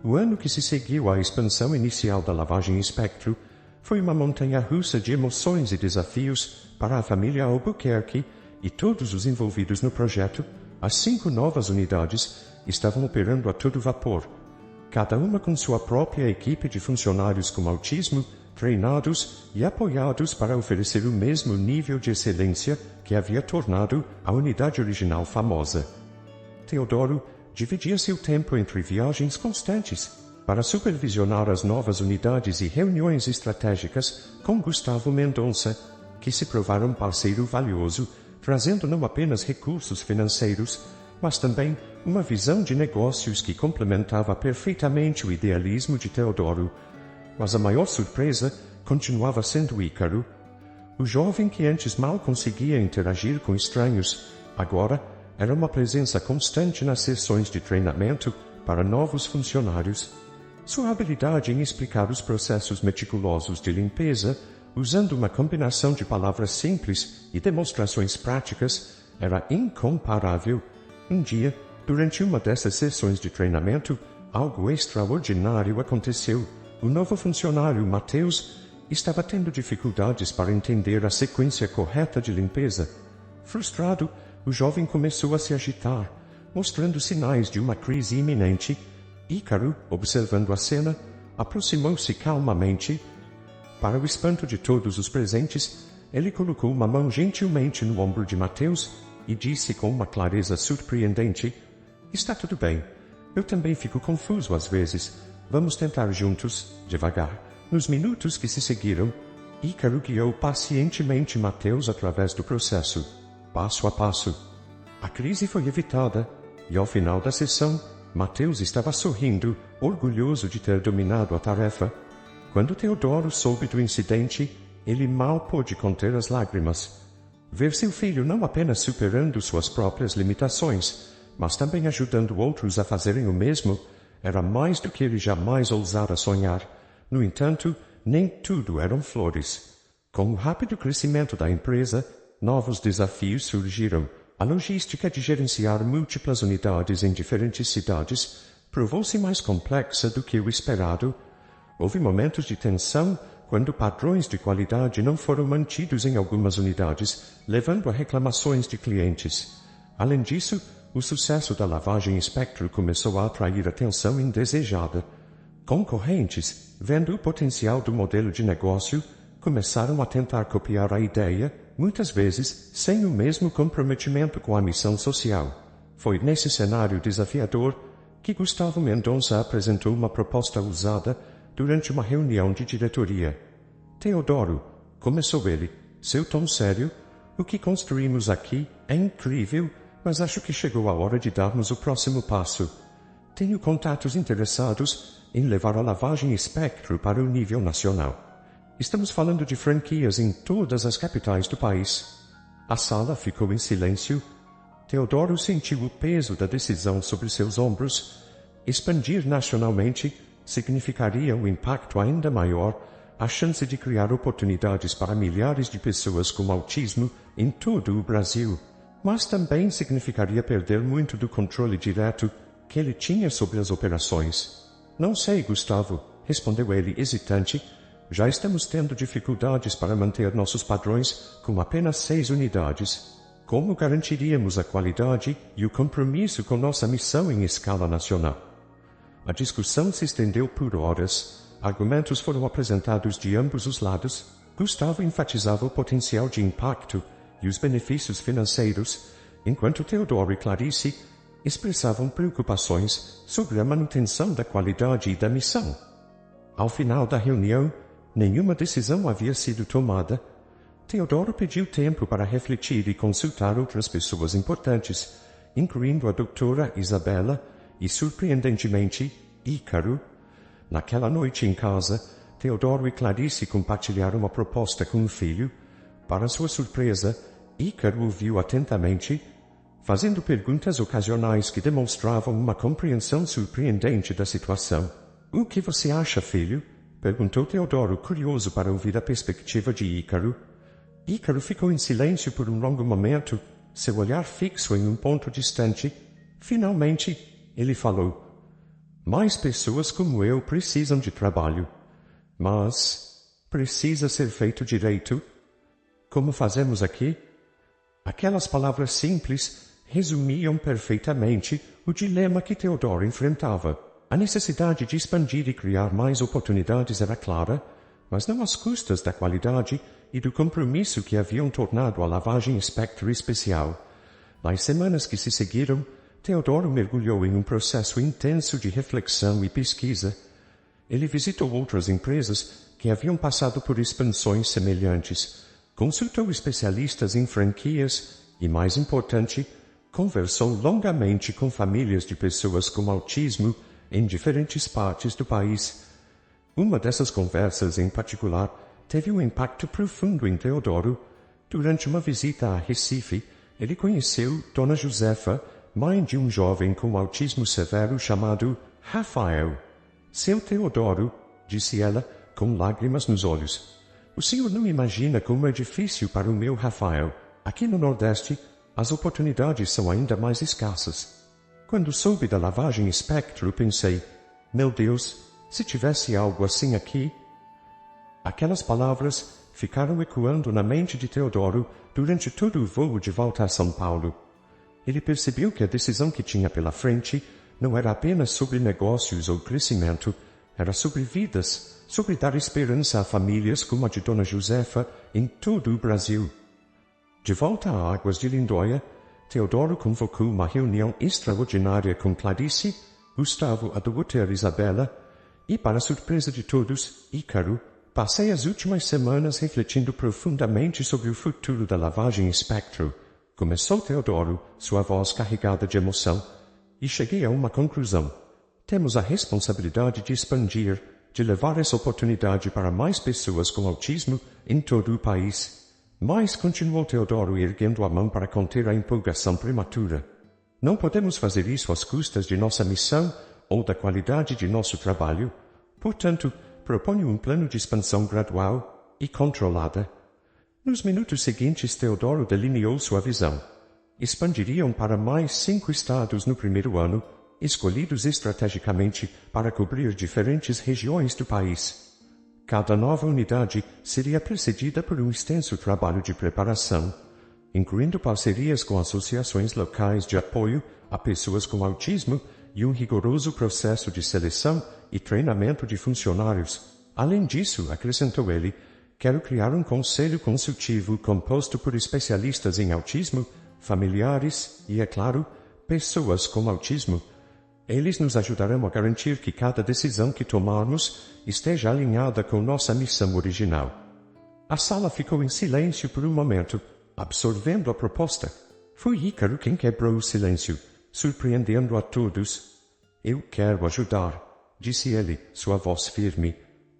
O ano que se seguiu à expansão inicial da lavagem Espectro foi uma montanha-russa de emoções e desafios para a família Albuquerque e todos os envolvidos no projeto. As 5 novas unidades estavam operando a todo vapor, cada uma com sua própria equipe de funcionários com autismo, treinados e apoiados para oferecer o mesmo nível de excelência que havia tornado a unidade original famosa. Teodoro dividia seu tempo entre viagens constantes para supervisionar as novas unidades e reuniões estratégicas com Gustavo Mendonça, que se provaram parceiro valioso, trazendo não apenas recursos financeiros, mas também uma visão de negócios que complementava perfeitamente o idealismo de Teodoro. Mas a maior surpresa continuava sendo Ícaro. O jovem que antes mal conseguia interagir com estranhos, agora era uma presença constante nas sessões de treinamento para novos funcionários. Sua habilidade em explicar os processos meticulosos de limpeza, usando uma combinação de palavras simples e demonstrações práticas, era incomparável. Um dia, durante uma dessas sessões de treinamento, algo extraordinário aconteceu. O novo funcionário, Mateus, estava tendo dificuldades para entender a sequência correta de limpeza. Frustrado, o jovem começou a se agitar, mostrando sinais de uma crise iminente. Ícaro, observando a cena, aproximou-se calmamente. Para o espanto de todos os presentes, ele colocou uma mão gentilmente no ombro de Mateus e disse com uma clareza surpreendente: "Está tudo bem. Eu também fico confuso às vezes. Vamos tentar juntos, devagar." Nos minutos que se seguiram, Ícaro guiou pacientemente Mateus através do processo, passo a passo. A crise foi evitada, e ao final da sessão, Mateus estava sorrindo, orgulhoso de ter dominado a tarefa. Quando Teodoro soube do incidente, ele mal pôde conter as lágrimas. Ver seu filho não apenas superando suas próprias limitações, mas também ajudando outros a fazerem o mesmo, era mais do que ele jamais ousara sonhar. No entanto, nem tudo eram flores. Com o rápido crescimento da empresa, novos desafios surgiram. A logística de gerenciar múltiplas unidades em diferentes cidades provou-se mais complexa do que o esperado. Houve momentos de tensão quando padrões de qualidade não foram mantidos em algumas unidades, levando a reclamações de clientes. Além disso, o sucesso da lavagem Espectro começou a atrair atenção indesejada. Concorrentes, vendo o potencial do modelo de negócio, começaram a tentar copiar a ideia, muitas vezes sem o mesmo comprometimento com a missão social. Foi nesse cenário desafiador que Gustavo Mendonça apresentou uma proposta ousada durante uma reunião de diretoria. "Teodoro", começou ele, seu tom sério, "o que construímos aqui é incrível, mas acho que chegou a hora de darmos o próximo passo. Tenho contatos interessados em levar a lavagem Espectro para o nível nacional. Estamos falando de franquias em todas as capitais do país." A sala ficou em silêncio. Teodoro sentiu o peso da decisão sobre seus ombros. Expandir nacionalmente significaria um impacto ainda maior, a chance de criar oportunidades para milhares de pessoas com autismo em todo o Brasil. Mas também significaria perder muito do controle direto que ele tinha sobre as operações. Não sei, Gustavo, respondeu ele hesitante. Já estamos tendo dificuldades para manter nossos padrões com apenas 6 unidades. Como garantiríamos a qualidade e o compromisso com nossa missão em escala nacional? A discussão se estendeu por horas. Argumentos foram apresentados de ambos os lados. Gustavo enfatizava o potencial de impacto e os benefícios financeiros, enquanto Teodoro e Clarice expressavam preocupações sobre a manutenção da qualidade e da missão. Ao final da reunião, nenhuma decisão havia sido tomada. Teodoro pediu tempo para refletir e consultar outras pessoas importantes, incluindo a doutora Isabela e, surpreendentemente, Ícaro. Naquela noite em casa, Teodoro e Clarice compartilharam a proposta com o filho. Para sua surpresa, Ícaro ouviu atentamente, fazendo perguntas ocasionais que demonstravam uma compreensão surpreendente da situação. O que você acha, filho? Perguntou Teodoro, curioso para ouvir a perspectiva de Ícaro. Ícaro ficou em silêncio por um longo momento, seu olhar fixo em um ponto distante. Finalmente, ele falou: mais pessoas como eu precisam de trabalho. Mas precisa ser feito direito. Como fazemos aqui? Aquelas palavras simples resumiam perfeitamente o dilema que Teodoro enfrentava. A necessidade de expandir e criar mais oportunidades era clara, mas não às custas da qualidade e do compromisso que haviam tornado a lavagem Spectre especial. Nas semanas que se seguiram, Teodoro mergulhou em um processo intenso de reflexão e pesquisa. Ele visitou outras empresas que haviam passado por expansões semelhantes, consultou especialistas em franquias e, mais importante, conversou longamente com famílias de pessoas com autismo em diferentes partes do país. Uma dessas conversas, em particular, teve um impacto profundo em Teodoro. Durante uma visita a Recife, ele conheceu Dona Josefa, mãe de um jovem com autismo severo chamado Rafael. Seu Teodoro, disse ela, com lágrimas nos olhos. O senhor não imagina como é difícil para o meu Rafael. Aqui no Nordeste, as oportunidades são ainda mais escassas. Quando soube da lavagem Spectro, pensei, meu Deus, se tivesse algo assim aqui. Aquelas palavras ficaram ecoando na mente de Teodoro durante todo o voo de volta a São Paulo. Ele percebeu que a decisão que tinha pela frente não era apenas sobre negócios ou crescimento, era sobre vidas, sobre dar esperança a famílias como a de Dona Josefa em todo o Brasil. De volta a Águas de Lindóia, Teodoro convocou uma reunião extraordinária com Clarice, Gustavo, a doutora Isabela e, para surpresa de todos, Ícaro. Passei as últimas semanas refletindo profundamente sobre o futuro da lavagem Spectro. Começou Teodoro, sua voz carregada de emoção, e cheguei a uma conclusão. Temos a responsabilidade de expandir, de levar essa oportunidade para mais pessoas com autismo em todo o país. Mas, continuou Teodoro erguendo a mão para conter a empolgação prematura, não podemos fazer isso às custas de nossa missão ou da qualidade de nosso trabalho. Portanto, proponho um plano de expansão gradual e controlada. Nos minutos seguintes, Teodoro delineou sua visão. Expandiriam para mais 5 estados no primeiro ano, escolhidos estrategicamente para cobrir diferentes regiões do país. Cada nova unidade seria precedida por um extenso trabalho de preparação, incluindo parcerias com associações locais de apoio a pessoas com autismo e um rigoroso processo de seleção e treinamento de funcionários. Além disso, acrescentou ele, quero criar um conselho consultivo composto por especialistas em autismo, familiares e, é claro, pessoas com autismo. Eles nos ajudarão a garantir que cada decisão que tomarmos esteja alinhada com nossa missão original. A sala ficou em silêncio por um momento, absorvendo a proposta. Foi Ícaro quem quebrou o silêncio, surpreendendo a todos. Eu quero ajudar, disse ele, sua voz firme.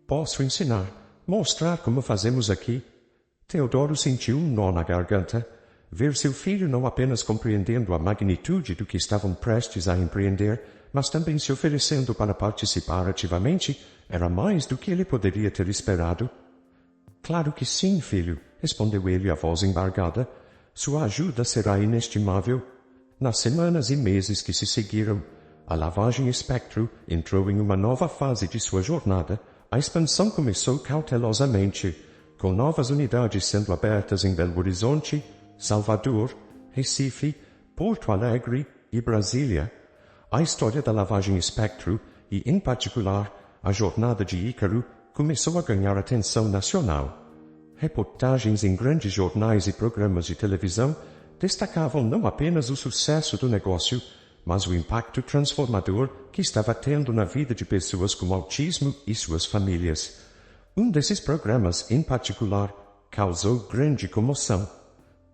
Posso ensinar, mostrar como fazemos aqui. Teodoro sentiu um nó na garganta. ver seu filho não apenas compreendendo a magnitude do que estavam prestes a empreender, mas também se oferecendo para participar ativamente, era mais do que ele poderia ter esperado. Claro que sim, filho, respondeu ele a voz embargada. Sua ajuda será inestimável. Nas semanas e meses que se seguiram, a lavagem Spectro entrou em uma nova fase de sua jornada. A expansão começou cautelosamente, com novas unidades sendo abertas em Belo Horizonte, Salvador, Recife, Porto Alegre e Brasília. A história da lavagem Spectro, e em particular a jornada de Ícaro, começou a ganhar atenção nacional. Reportagens em grandes jornais e programas de televisão destacavam não apenas o sucesso do negócio, mas o impacto transformador que estava tendo na vida de pessoas com autismo e suas famílias. Um desses programas, em particular, causou grande comoção.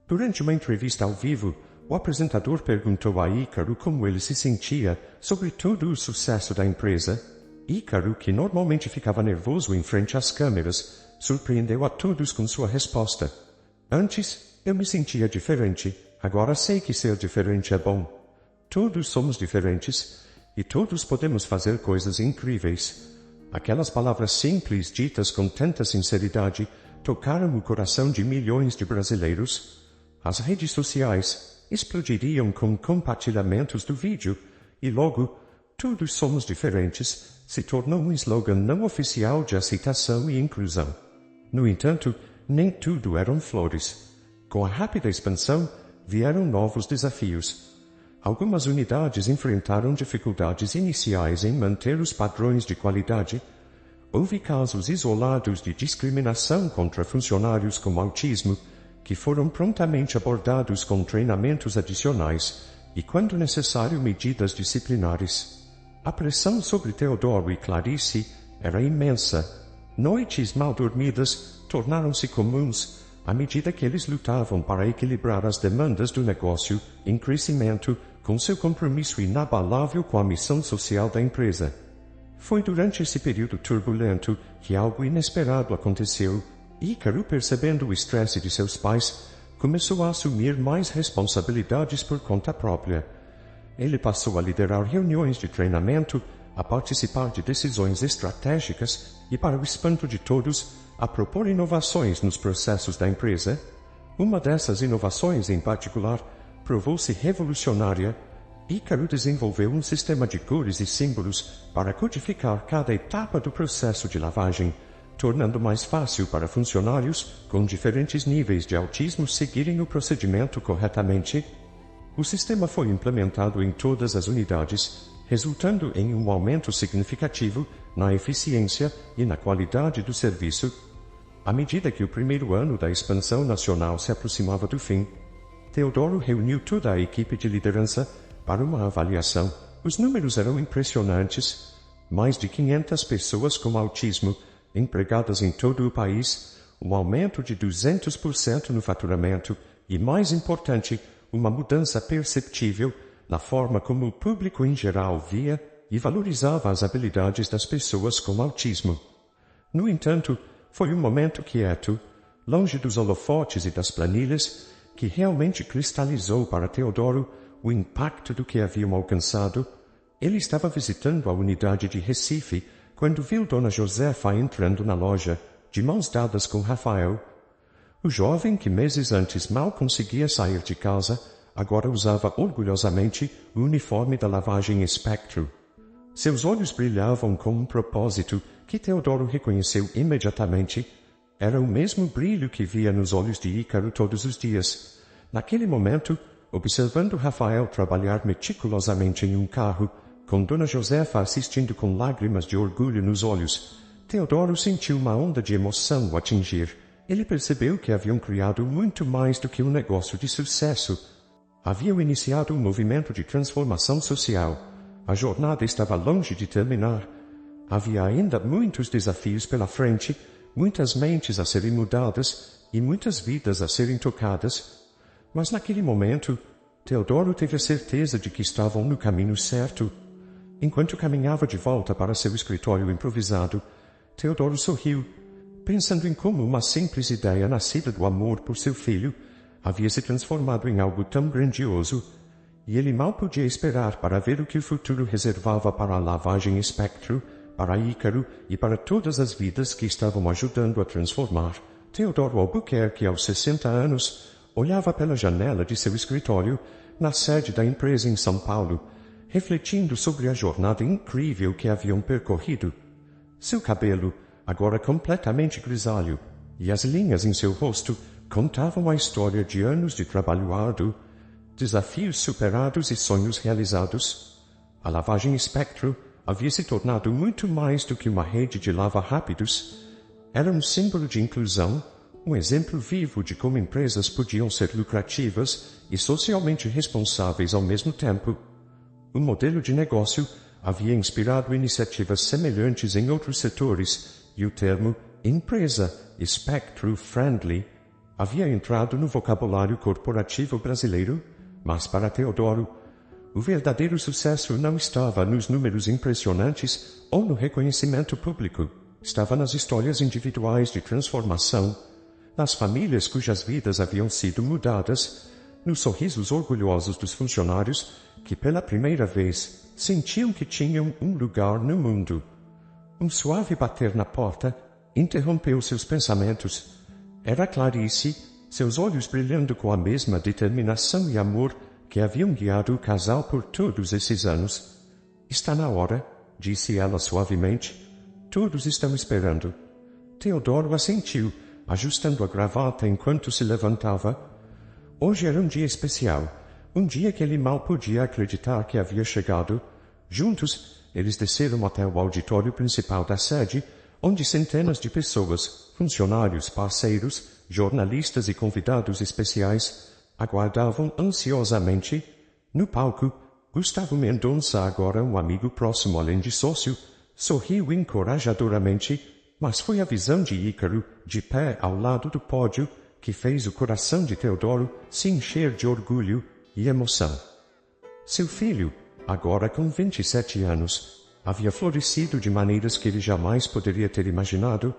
Durante uma entrevista ao vivo, o apresentador perguntou a Ícaro como ele se sentia sobre todo o sucesso da empresa. Ícaro, que normalmente ficava nervoso em frente às câmeras, surpreendeu a todos com sua resposta. Antes, eu me sentia diferente. Agora sei que ser diferente é bom. Todos somos diferentes e todos podemos fazer coisas incríveis. Aquelas palavras simples ditas com tanta sinceridade tocaram o coração de milhões de brasileiros. As redes sociais explodiriam com compartilhamentos do vídeo e logo, todos somos diferentes, se tornou um slogan não oficial de aceitação e inclusão. No entanto, nem tudo eram flores. Com a rápida expansão, vieram novos desafios. Algumas unidades enfrentaram dificuldades iniciais em manter os padrões de qualidade. Houve casos isolados de discriminação contra funcionários com autismo, que foram prontamente abordados com treinamentos adicionais e, quando necessário, medidas disciplinares. A pressão sobre Teodoro e Clarice era imensa. Noites mal dormidas tornaram-se comuns à medida que eles lutavam para equilibrar as demandas do negócio em crescimento com seu compromisso inabalável com a missão social da empresa. Foi durante esse período turbulento que algo inesperado aconteceu. Ícaro, percebendo o estresse de seus pais, começou a assumir mais responsabilidades por conta própria. Ele passou a liderar reuniões de treinamento, a participar de decisões estratégicas e, para o espanto de todos, a propor inovações nos processos da empresa. Uma dessas inovações, em particular, provou-se revolucionária. Ícaro desenvolveu um sistema de cores e símbolos para codificar cada etapa do processo de lavagem, tornando mais fácil para funcionários com diferentes níveis de autismo seguirem o procedimento corretamente. O sistema foi implementado em todas as unidades, resultando em um aumento significativo na eficiência e na qualidade do serviço. À medida que o primeiro ano da expansão nacional se aproximava do fim, Teodoro reuniu toda a equipe de liderança para uma avaliação. Os números eram impressionantes. Mais de 500 pessoas com autismo, empregadas em todo o país, um aumento de 200% no faturamento e, mais importante, uma mudança perceptível na forma como o público em geral via e valorizava as habilidades das pessoas com autismo. No entanto, foi um momento quieto, longe dos holofotes e das planilhas, que realmente cristalizou para Teodoro o impacto do que haviam alcançado. Ele estava visitando a unidade de Recife quando viu Dona Josefa entrando na loja, de mãos dadas com Rafael. O jovem, que meses antes mal conseguia sair de casa, agora usava orgulhosamente o uniforme da lavagem Spectro. Seus olhos brilhavam com um propósito que Teodoro reconheceu imediatamente. Era o mesmo brilho que via nos olhos de Ícaro todos os dias. Naquele momento, observando Rafael trabalhar meticulosamente em um carro, com Dona Josefa assistindo com lágrimas de orgulho nos olhos, Teodoro sentiu uma onda de emoção o atingir. Ele percebeu que haviam criado muito mais do que um negócio de sucesso. Haviam iniciado um movimento de transformação social. A jornada estava longe de terminar. Havia ainda muitos desafios pela frente, muitas mentes a serem mudadas e muitas vidas a serem tocadas. Mas naquele momento, Teodoro teve a certeza de que estavam no caminho certo. Enquanto caminhava de volta para seu escritório improvisado, Teodoro sorriu, pensando em como uma simples ideia nascida do amor por seu filho havia se transformado em algo tão grandioso, e ele mal podia esperar para ver o que o futuro reservava para a lavagem espectro, para Ícaro e para todas as vidas que estavam ajudando a transformar. Teodoro Albuquerque, aos 60 anos, olhava pela janela de seu escritório, na sede da empresa em São Paulo, refletindo sobre a jornada incrível que haviam percorrido. Seu cabelo, agora completamente grisalho, e as linhas em seu rosto contavam a história de anos de trabalho árduo, desafios superados e sonhos realizados. A lavagem espectro havia se tornado muito mais do que uma rede de lava-rápidos. Era um símbolo de inclusão, um exemplo vivo de como empresas podiam ser lucrativas e socialmente responsáveis ao mesmo tempo. O modelo de negócio havia inspirado iniciativas semelhantes em outros setores, e o termo empresa spectro-friendly havia entrado no vocabulário corporativo brasileiro, mas para Teodoro, o verdadeiro sucesso não estava nos números impressionantes ou no reconhecimento público. Estava nas histórias individuais de transformação, nas famílias cujas vidas haviam sido mudadas, nos sorrisos orgulhosos dos funcionários que pela primeira vez sentiam que tinham um lugar no mundo. Um suave bater na porta interrompeu seus pensamentos. Era Clarice, seus olhos brilhando com a mesma determinação e amor que haviam guiado o casal por todos esses anos. "Está na hora", disse ela suavemente. "Todos estão esperando." Teodoro assentiu, ajustando a gravata enquanto se levantava. Hoje era um dia especial, um dia que ele mal podia acreditar que havia chegado. Juntos, eles desceram até o auditório principal da sede, onde centenas de pessoas, funcionários, parceiros, jornalistas e convidados especiais, aguardavam ansiosamente. No palco, Gustavo Mendonça, agora um amigo próximo além de sócio, sorriu encorajadoramente, mas foi a visão de Ícaro, de pé ao lado do pódio, que fez o coração de Teodoro se encher de orgulho e emoção. Seu filho, agora com 27 anos, havia florescido de maneiras que ele jamais poderia ter imaginado.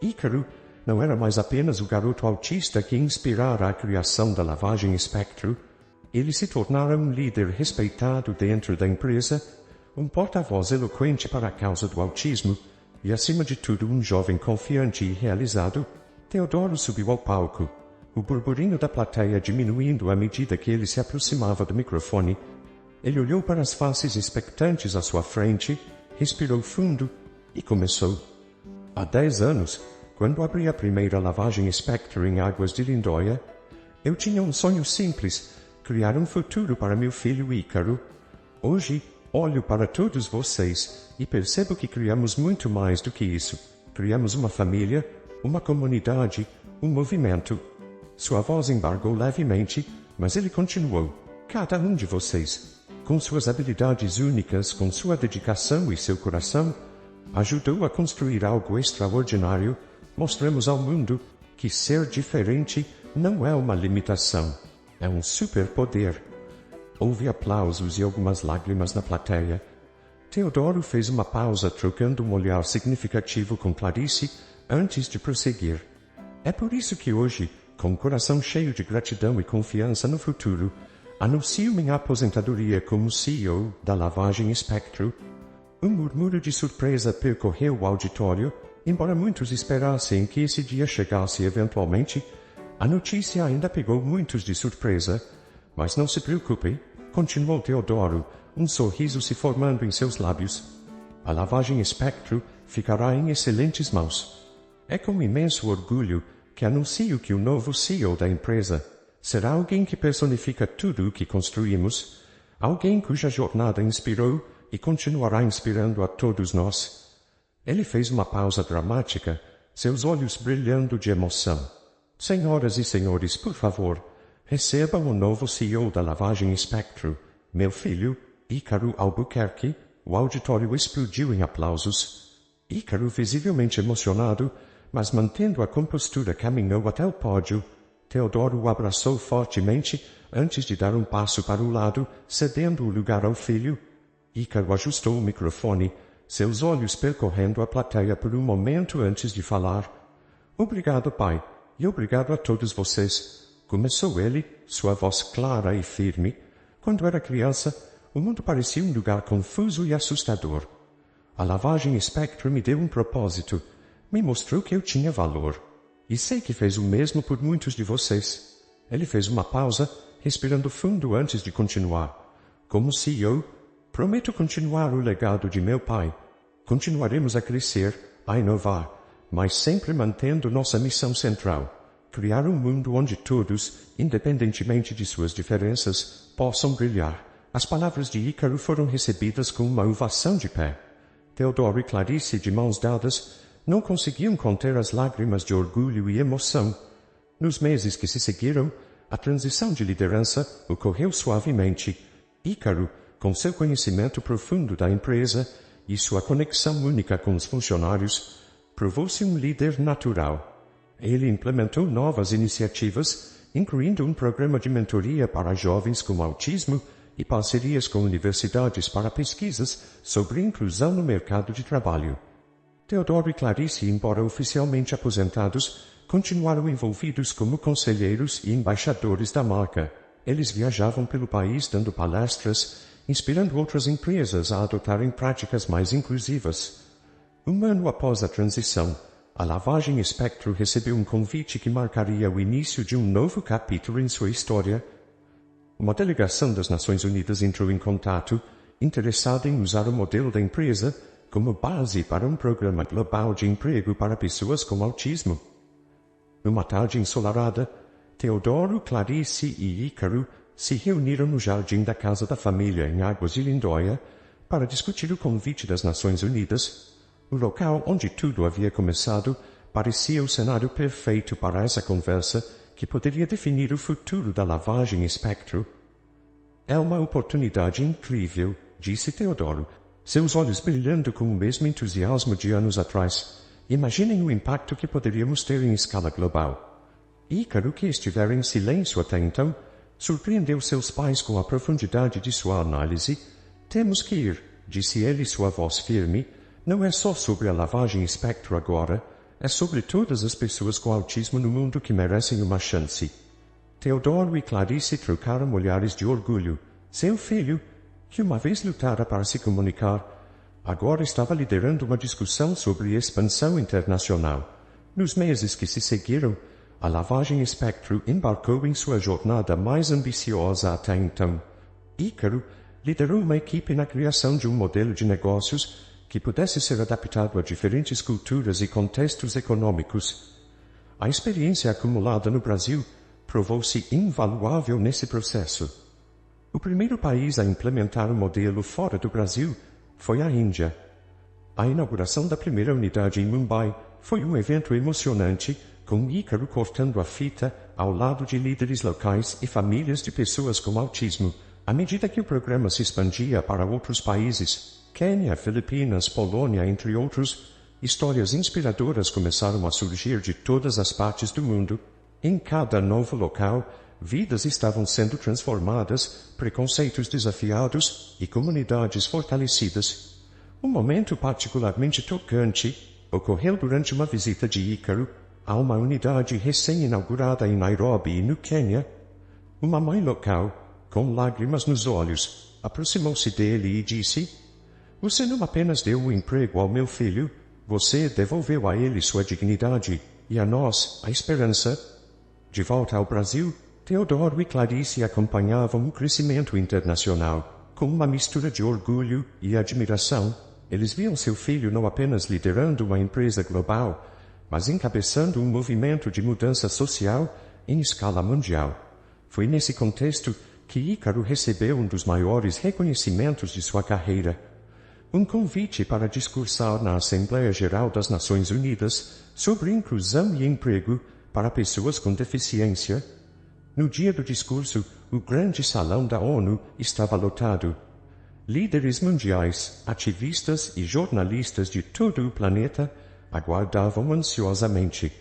Ícaro não era mais apenas o garoto autista que inspirara a criação da lavagem espectro. Ele se tornara um líder respeitado dentro da empresa, um porta-voz eloquente para a causa do autismo e, acima de tudo, um jovem confiante e realizado. Teodoro subiu ao palco, o burburinho da plateia diminuindo à medida que ele se aproximava do microfone. Ele olhou para as faces expectantes à sua frente, respirou fundo e começou. Há 10 anos, quando abri a primeira lavagem espectro em Águas de Lindóia, eu tinha um sonho simples, criar um futuro para meu filho Ícaro. Hoje, olho para todos vocês e percebo que criamos muito mais do que isso. Criamos uma família, uma comunidade, um movimento. Sua voz embargou levemente, mas ele continuou. Cada um de vocês, com suas habilidades únicas, com sua dedicação e seu coração, ajudou a construir algo extraordinário. Mostramos ao mundo que ser diferente não é uma limitação, é um superpoder. Houve aplausos e algumas lágrimas na plateia. Teodoro fez uma pausa, trocando um olhar significativo com Clarice antes de prosseguir. É por isso que hoje, com o coração cheio de gratidão e confiança no futuro, anuncio minha aposentadoria como CEO da Lavagem Espectro. Um murmúrio de surpresa percorreu o auditório. Embora muitos esperassem que esse dia chegasse eventualmente, a notícia ainda pegou muitos de surpresa. Mas não se preocupem, continuou Teodoro, um sorriso se formando em seus lábios. A Lavagem Espectro ficará em excelentes mãos. É com imenso orgulho que anuncio que o novo CEO da empresa será alguém que personifica tudo o que construímos, alguém cuja jornada inspirou e continuará inspirando a todos nós. Ele fez uma pausa dramática, seus olhos brilhando de emoção. Senhoras e senhores, por favor, recebam o novo CEO da Lavagem Espectro, meu filho, Ícaro Albuquerque. O auditório explodiu em aplausos. Ícaro, visivelmente emocionado, mas mantendo a compostura, caminhou até o pódio. Teodoro o abraçou fortemente antes de dar um passo para o lado, cedendo o lugar ao filho. Ícaro ajustou o microfone, seus olhos percorrendo a plateia por um momento antes de falar. Obrigado, pai, e obrigado a todos vocês. começou ele, sua voz clara e firme. Quando era criança, o mundo parecia um lugar confuso e assustador. A lavagem Spectrum me deu um propósito, me mostrou que eu tinha valor. E sei que fez o mesmo por muitos de vocês. Ele fez uma pausa, respirando fundo antes de continuar. Como CEO, prometo continuar o legado de meu pai. Continuaremos a crescer, a inovar, mas sempre mantendo nossa missão central. Criar um mundo onde todos, independentemente de suas diferenças, possam brilhar. As palavras de Ícaro foram recebidas com uma ovação de pé. Teodoro e Clarice, de mãos dadas, não conseguiam conter as lágrimas de orgulho e emoção. Nos meses que se seguiram, a transição de liderança ocorreu suavemente. Ícaro, com seu conhecimento profundo da empresa e sua conexão única com os funcionários, provou-se um líder natural. Ele implementou novas iniciativas, incluindo um programa de mentoria para jovens com autismo e parcerias com universidades para pesquisas sobre inclusão no mercado de trabalho. Teodoro e Clarice, embora oficialmente aposentados, continuaram envolvidos como conselheiros e embaixadores da marca. Eles viajavam pelo país dando palestras, inspirando outras empresas a adotarem práticas mais inclusivas. Um ano após a transição, a lavagem Spectrum recebeu um convite que marcaria o início de um novo capítulo em sua história. Uma delegação das Nações Unidas entrou em contato, interessada em usar o modelo da empresa como base para um programa global de emprego para pessoas com autismo. Numa tarde ensolarada, Teodoro, Clarice e Ícaro se reuniram no jardim da casa da família em Águas de Lindóia para discutir o convite das Nações Unidas. O local onde tudo havia começado parecia o cenário perfeito para essa conversa que poderia definir o futuro da lavagem Spectrum. É uma oportunidade incrível, disse Teodoro, seus olhos brilhando com o mesmo entusiasmo de anos atrás. Imaginem o impacto que poderíamos ter em escala global. Ícaro, que estivera em silêncio até então, surpreendeu seus pais com a profundidade de sua análise. Temos que ir, disse ele, sua voz firme. Não é só sobre a lavagem Spectrum agora, é sobre todas as pessoas com autismo no mundo que merecem uma chance. Teodoro e Clarice trocaram olhares de orgulho. Seu filho, que uma vez lutara para se comunicar, agora estava liderando uma discussão sobre expansão internacional. Nos meses que se seguiram, a lavagem Spectrum embarcou em sua jornada mais ambiciosa até então. Ícaro liderou uma equipe na criação de um modelo de negócios que pudesse ser adaptado a diferentes culturas e contextos econômicos. A experiência acumulada no Brasil provou-se invaluável nesse processo. O primeiro país a implementar o modelo fora do Brasil foi a Índia. A inauguração da primeira unidade em Mumbai foi um evento emocionante, com Ícaro cortando a fita ao lado de líderes locais e famílias de pessoas com autismo, à medida que o programa se expandia para outros países. Quênia, Filipinas, Polônia, entre outros, histórias inspiradoras começaram a surgir de todas as partes do mundo. Em cada novo local, vidas estavam sendo transformadas, preconceitos desafiados e comunidades fortalecidas. Um momento particularmente tocante ocorreu durante uma visita de Ícaro a uma unidade recém-inaugurada em Nairobi, no Quênia. Uma mãe local, com lágrimas nos olhos, aproximou-se dele e disse: "Você não apenas deu um emprego ao meu filho, você devolveu a ele sua dignidade e a nós a esperança." De volta ao Brasil, Teodoro e Clarice acompanhavam o crescimento internacional. Com uma mistura de orgulho e admiração, eles viam seu filho não apenas liderando uma empresa global, mas encabeçando um movimento de mudança social em escala mundial. Foi nesse contexto que Ícaro recebeu um dos maiores reconhecimentos de sua carreira. Um convite para discursar na Assembleia Geral das Nações Unidas sobre inclusão e emprego para pessoas com deficiência. No dia do discurso, o grande salão da ONU estava lotado. Líderes mundiais, ativistas e jornalistas de todo o planeta aguardavam ansiosamente.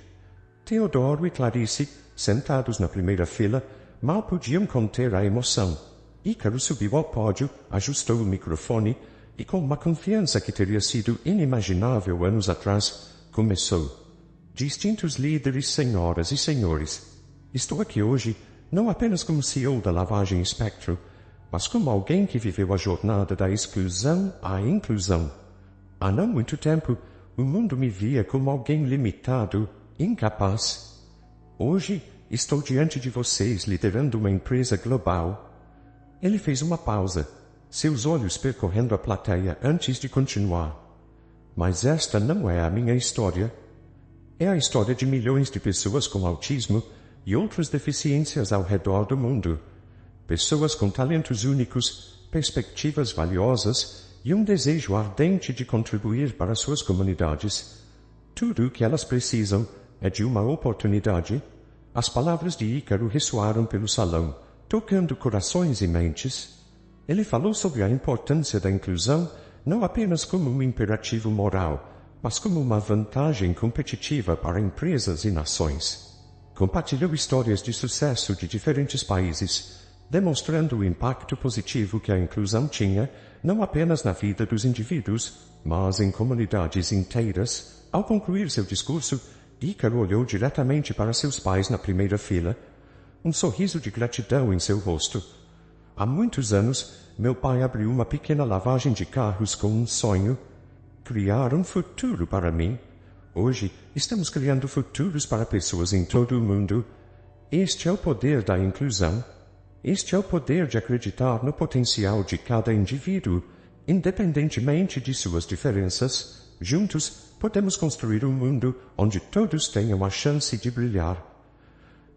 Teodoro e Clarice, sentados na primeira fila, mal podiam conter a emoção. Ícaro subiu ao pódio, ajustou o microfone e, com uma confiança que teria sido inimaginável anos atrás, começou: "Distintos líderes, senhoras e senhores, Estou aqui hoje não apenas como CEO da Lavagem Espectro, mas como alguém que viveu a jornada da exclusão à inclusão. Há não muito tempo, o mundo me via como alguém limitado, incapaz. Hoje, estou diante de vocês liderando uma empresa global. Ele fez uma pausa, seus olhos percorrendo a plateia antes de continuar. Mas esta não é a minha história. É a história de milhões de pessoas com autismo e outras deficiências ao redor do mundo. Pessoas com talentos únicos, perspectivas valiosas e um desejo ardente de contribuir para suas comunidades. Tudo o que elas precisam é de uma oportunidade. As palavras de Ícaro ressoaram pelo salão, tocando corações e mentes. Ele falou sobre a importância da inclusão não apenas como um imperativo moral, mas como uma vantagem competitiva para empresas e nações. Compartilhou histórias de sucesso de diferentes países, demonstrando o impacto positivo que a inclusão tinha, não apenas na vida dos indivíduos, mas em comunidades inteiras. Ao concluir seu discurso, Ícaro olhou diretamente para seus pais na primeira fila, um sorriso de gratidão em seu rosto. Há muitos anos, meu pai abriu uma pequena lavagem de carros com um sonho: criar um futuro para mim. Hoje, estamos criando futuros para pessoas em todo o mundo. Este é o poder da inclusão. Este é o poder de acreditar no potencial de cada indivíduo, independentemente de suas diferenças. Juntos, podemos construir um mundo onde todos tenham a chance de brilhar.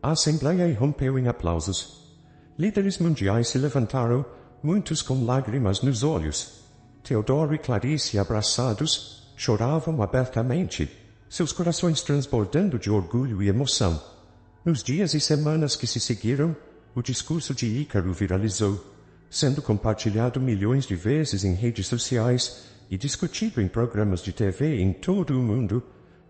A Assembleia irrompeu em aplausos. Líderes mundiais se levantaram, muitos com lágrimas nos olhos. Teodoro e Clarice, abraçados, choravam abertamente, seus corações transbordando de orgulho e emoção. Nos dias e semanas que se seguiram, o discurso de Ícaro viralizou, sendo compartilhado milhões de vezes em redes sociais e discutido em programas de TV em todo o mundo.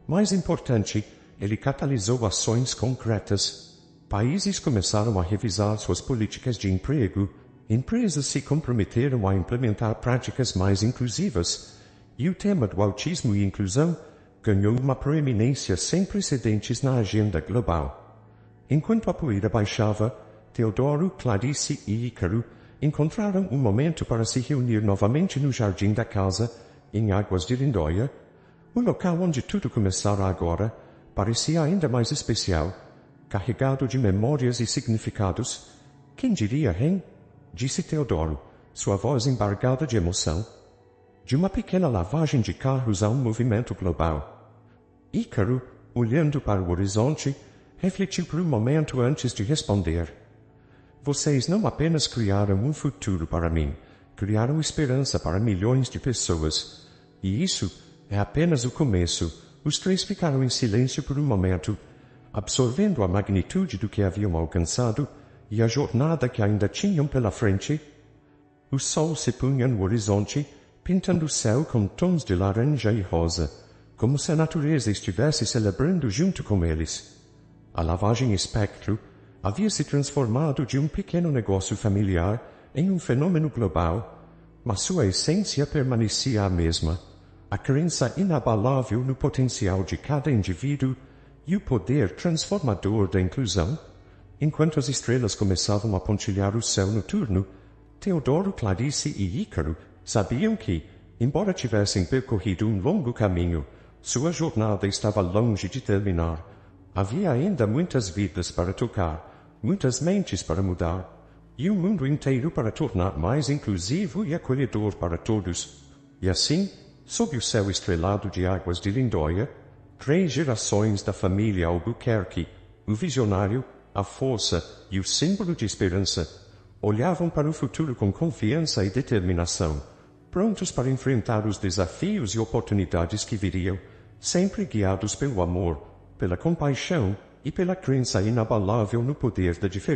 Mais importante, ele catalisou ações concretas. Países começaram a revisar suas políticas de emprego, empresas se comprometeram a implementar práticas mais inclusivas, e o tema do autismo e inclusão ganhou uma proeminência sem precedentes na agenda global. Enquanto a poeira baixava, Teodoro, Clarice e Ícaro encontraram um momento para se reunir novamente no jardim da casa, em Águas de Lindóia. O local onde tudo começara agora parecia ainda mais especial, carregado de memórias e significados. Quem diria, hein? Disse Teodoro, sua voz embargada de emoção. De uma pequena lavagem de carros a um movimento global. Ícaro, olhando para o horizonte, refletiu por um momento antes de responder. Vocês não apenas criaram um futuro para mim, criaram esperança para milhões de pessoas. E isso é apenas o começo. Os três ficaram em silêncio por um momento, absorvendo a magnitude do que haviam alcançado e a jornada que ainda tinham pela frente. O sol se punha no horizonte, pintando o céu com tons de laranja e rosa, como se a natureza estivesse celebrando junto com eles. A lavagem Espectro havia se transformado de um pequeno negócio familiar em um fenômeno global, mas sua essência permanecia a mesma, a crença inabalável no potencial de cada indivíduo e o poder transformador da inclusão. Enquanto as estrelas começavam a pontilhar o céu noturno, Teodoro, Clarice e Ícaro sabiam que, embora tivessem percorrido um longo caminho, sua jornada estava longe de terminar. Havia ainda muitas vidas para tocar, muitas mentes para mudar, e um mundo inteiro para tornar mais inclusivo e acolhedor para todos. E assim, sob o céu estrelado de Águas de Lindóia, 3 gerações da família Albuquerque, o visionário, a força e o símbolo de esperança, olhavam para o futuro com confiança e determinação, prontos para enfrentar os desafios e oportunidades que viriam, sempre guiados pelo amor, pela compaixão e pela crença inabalável no poder da diferença.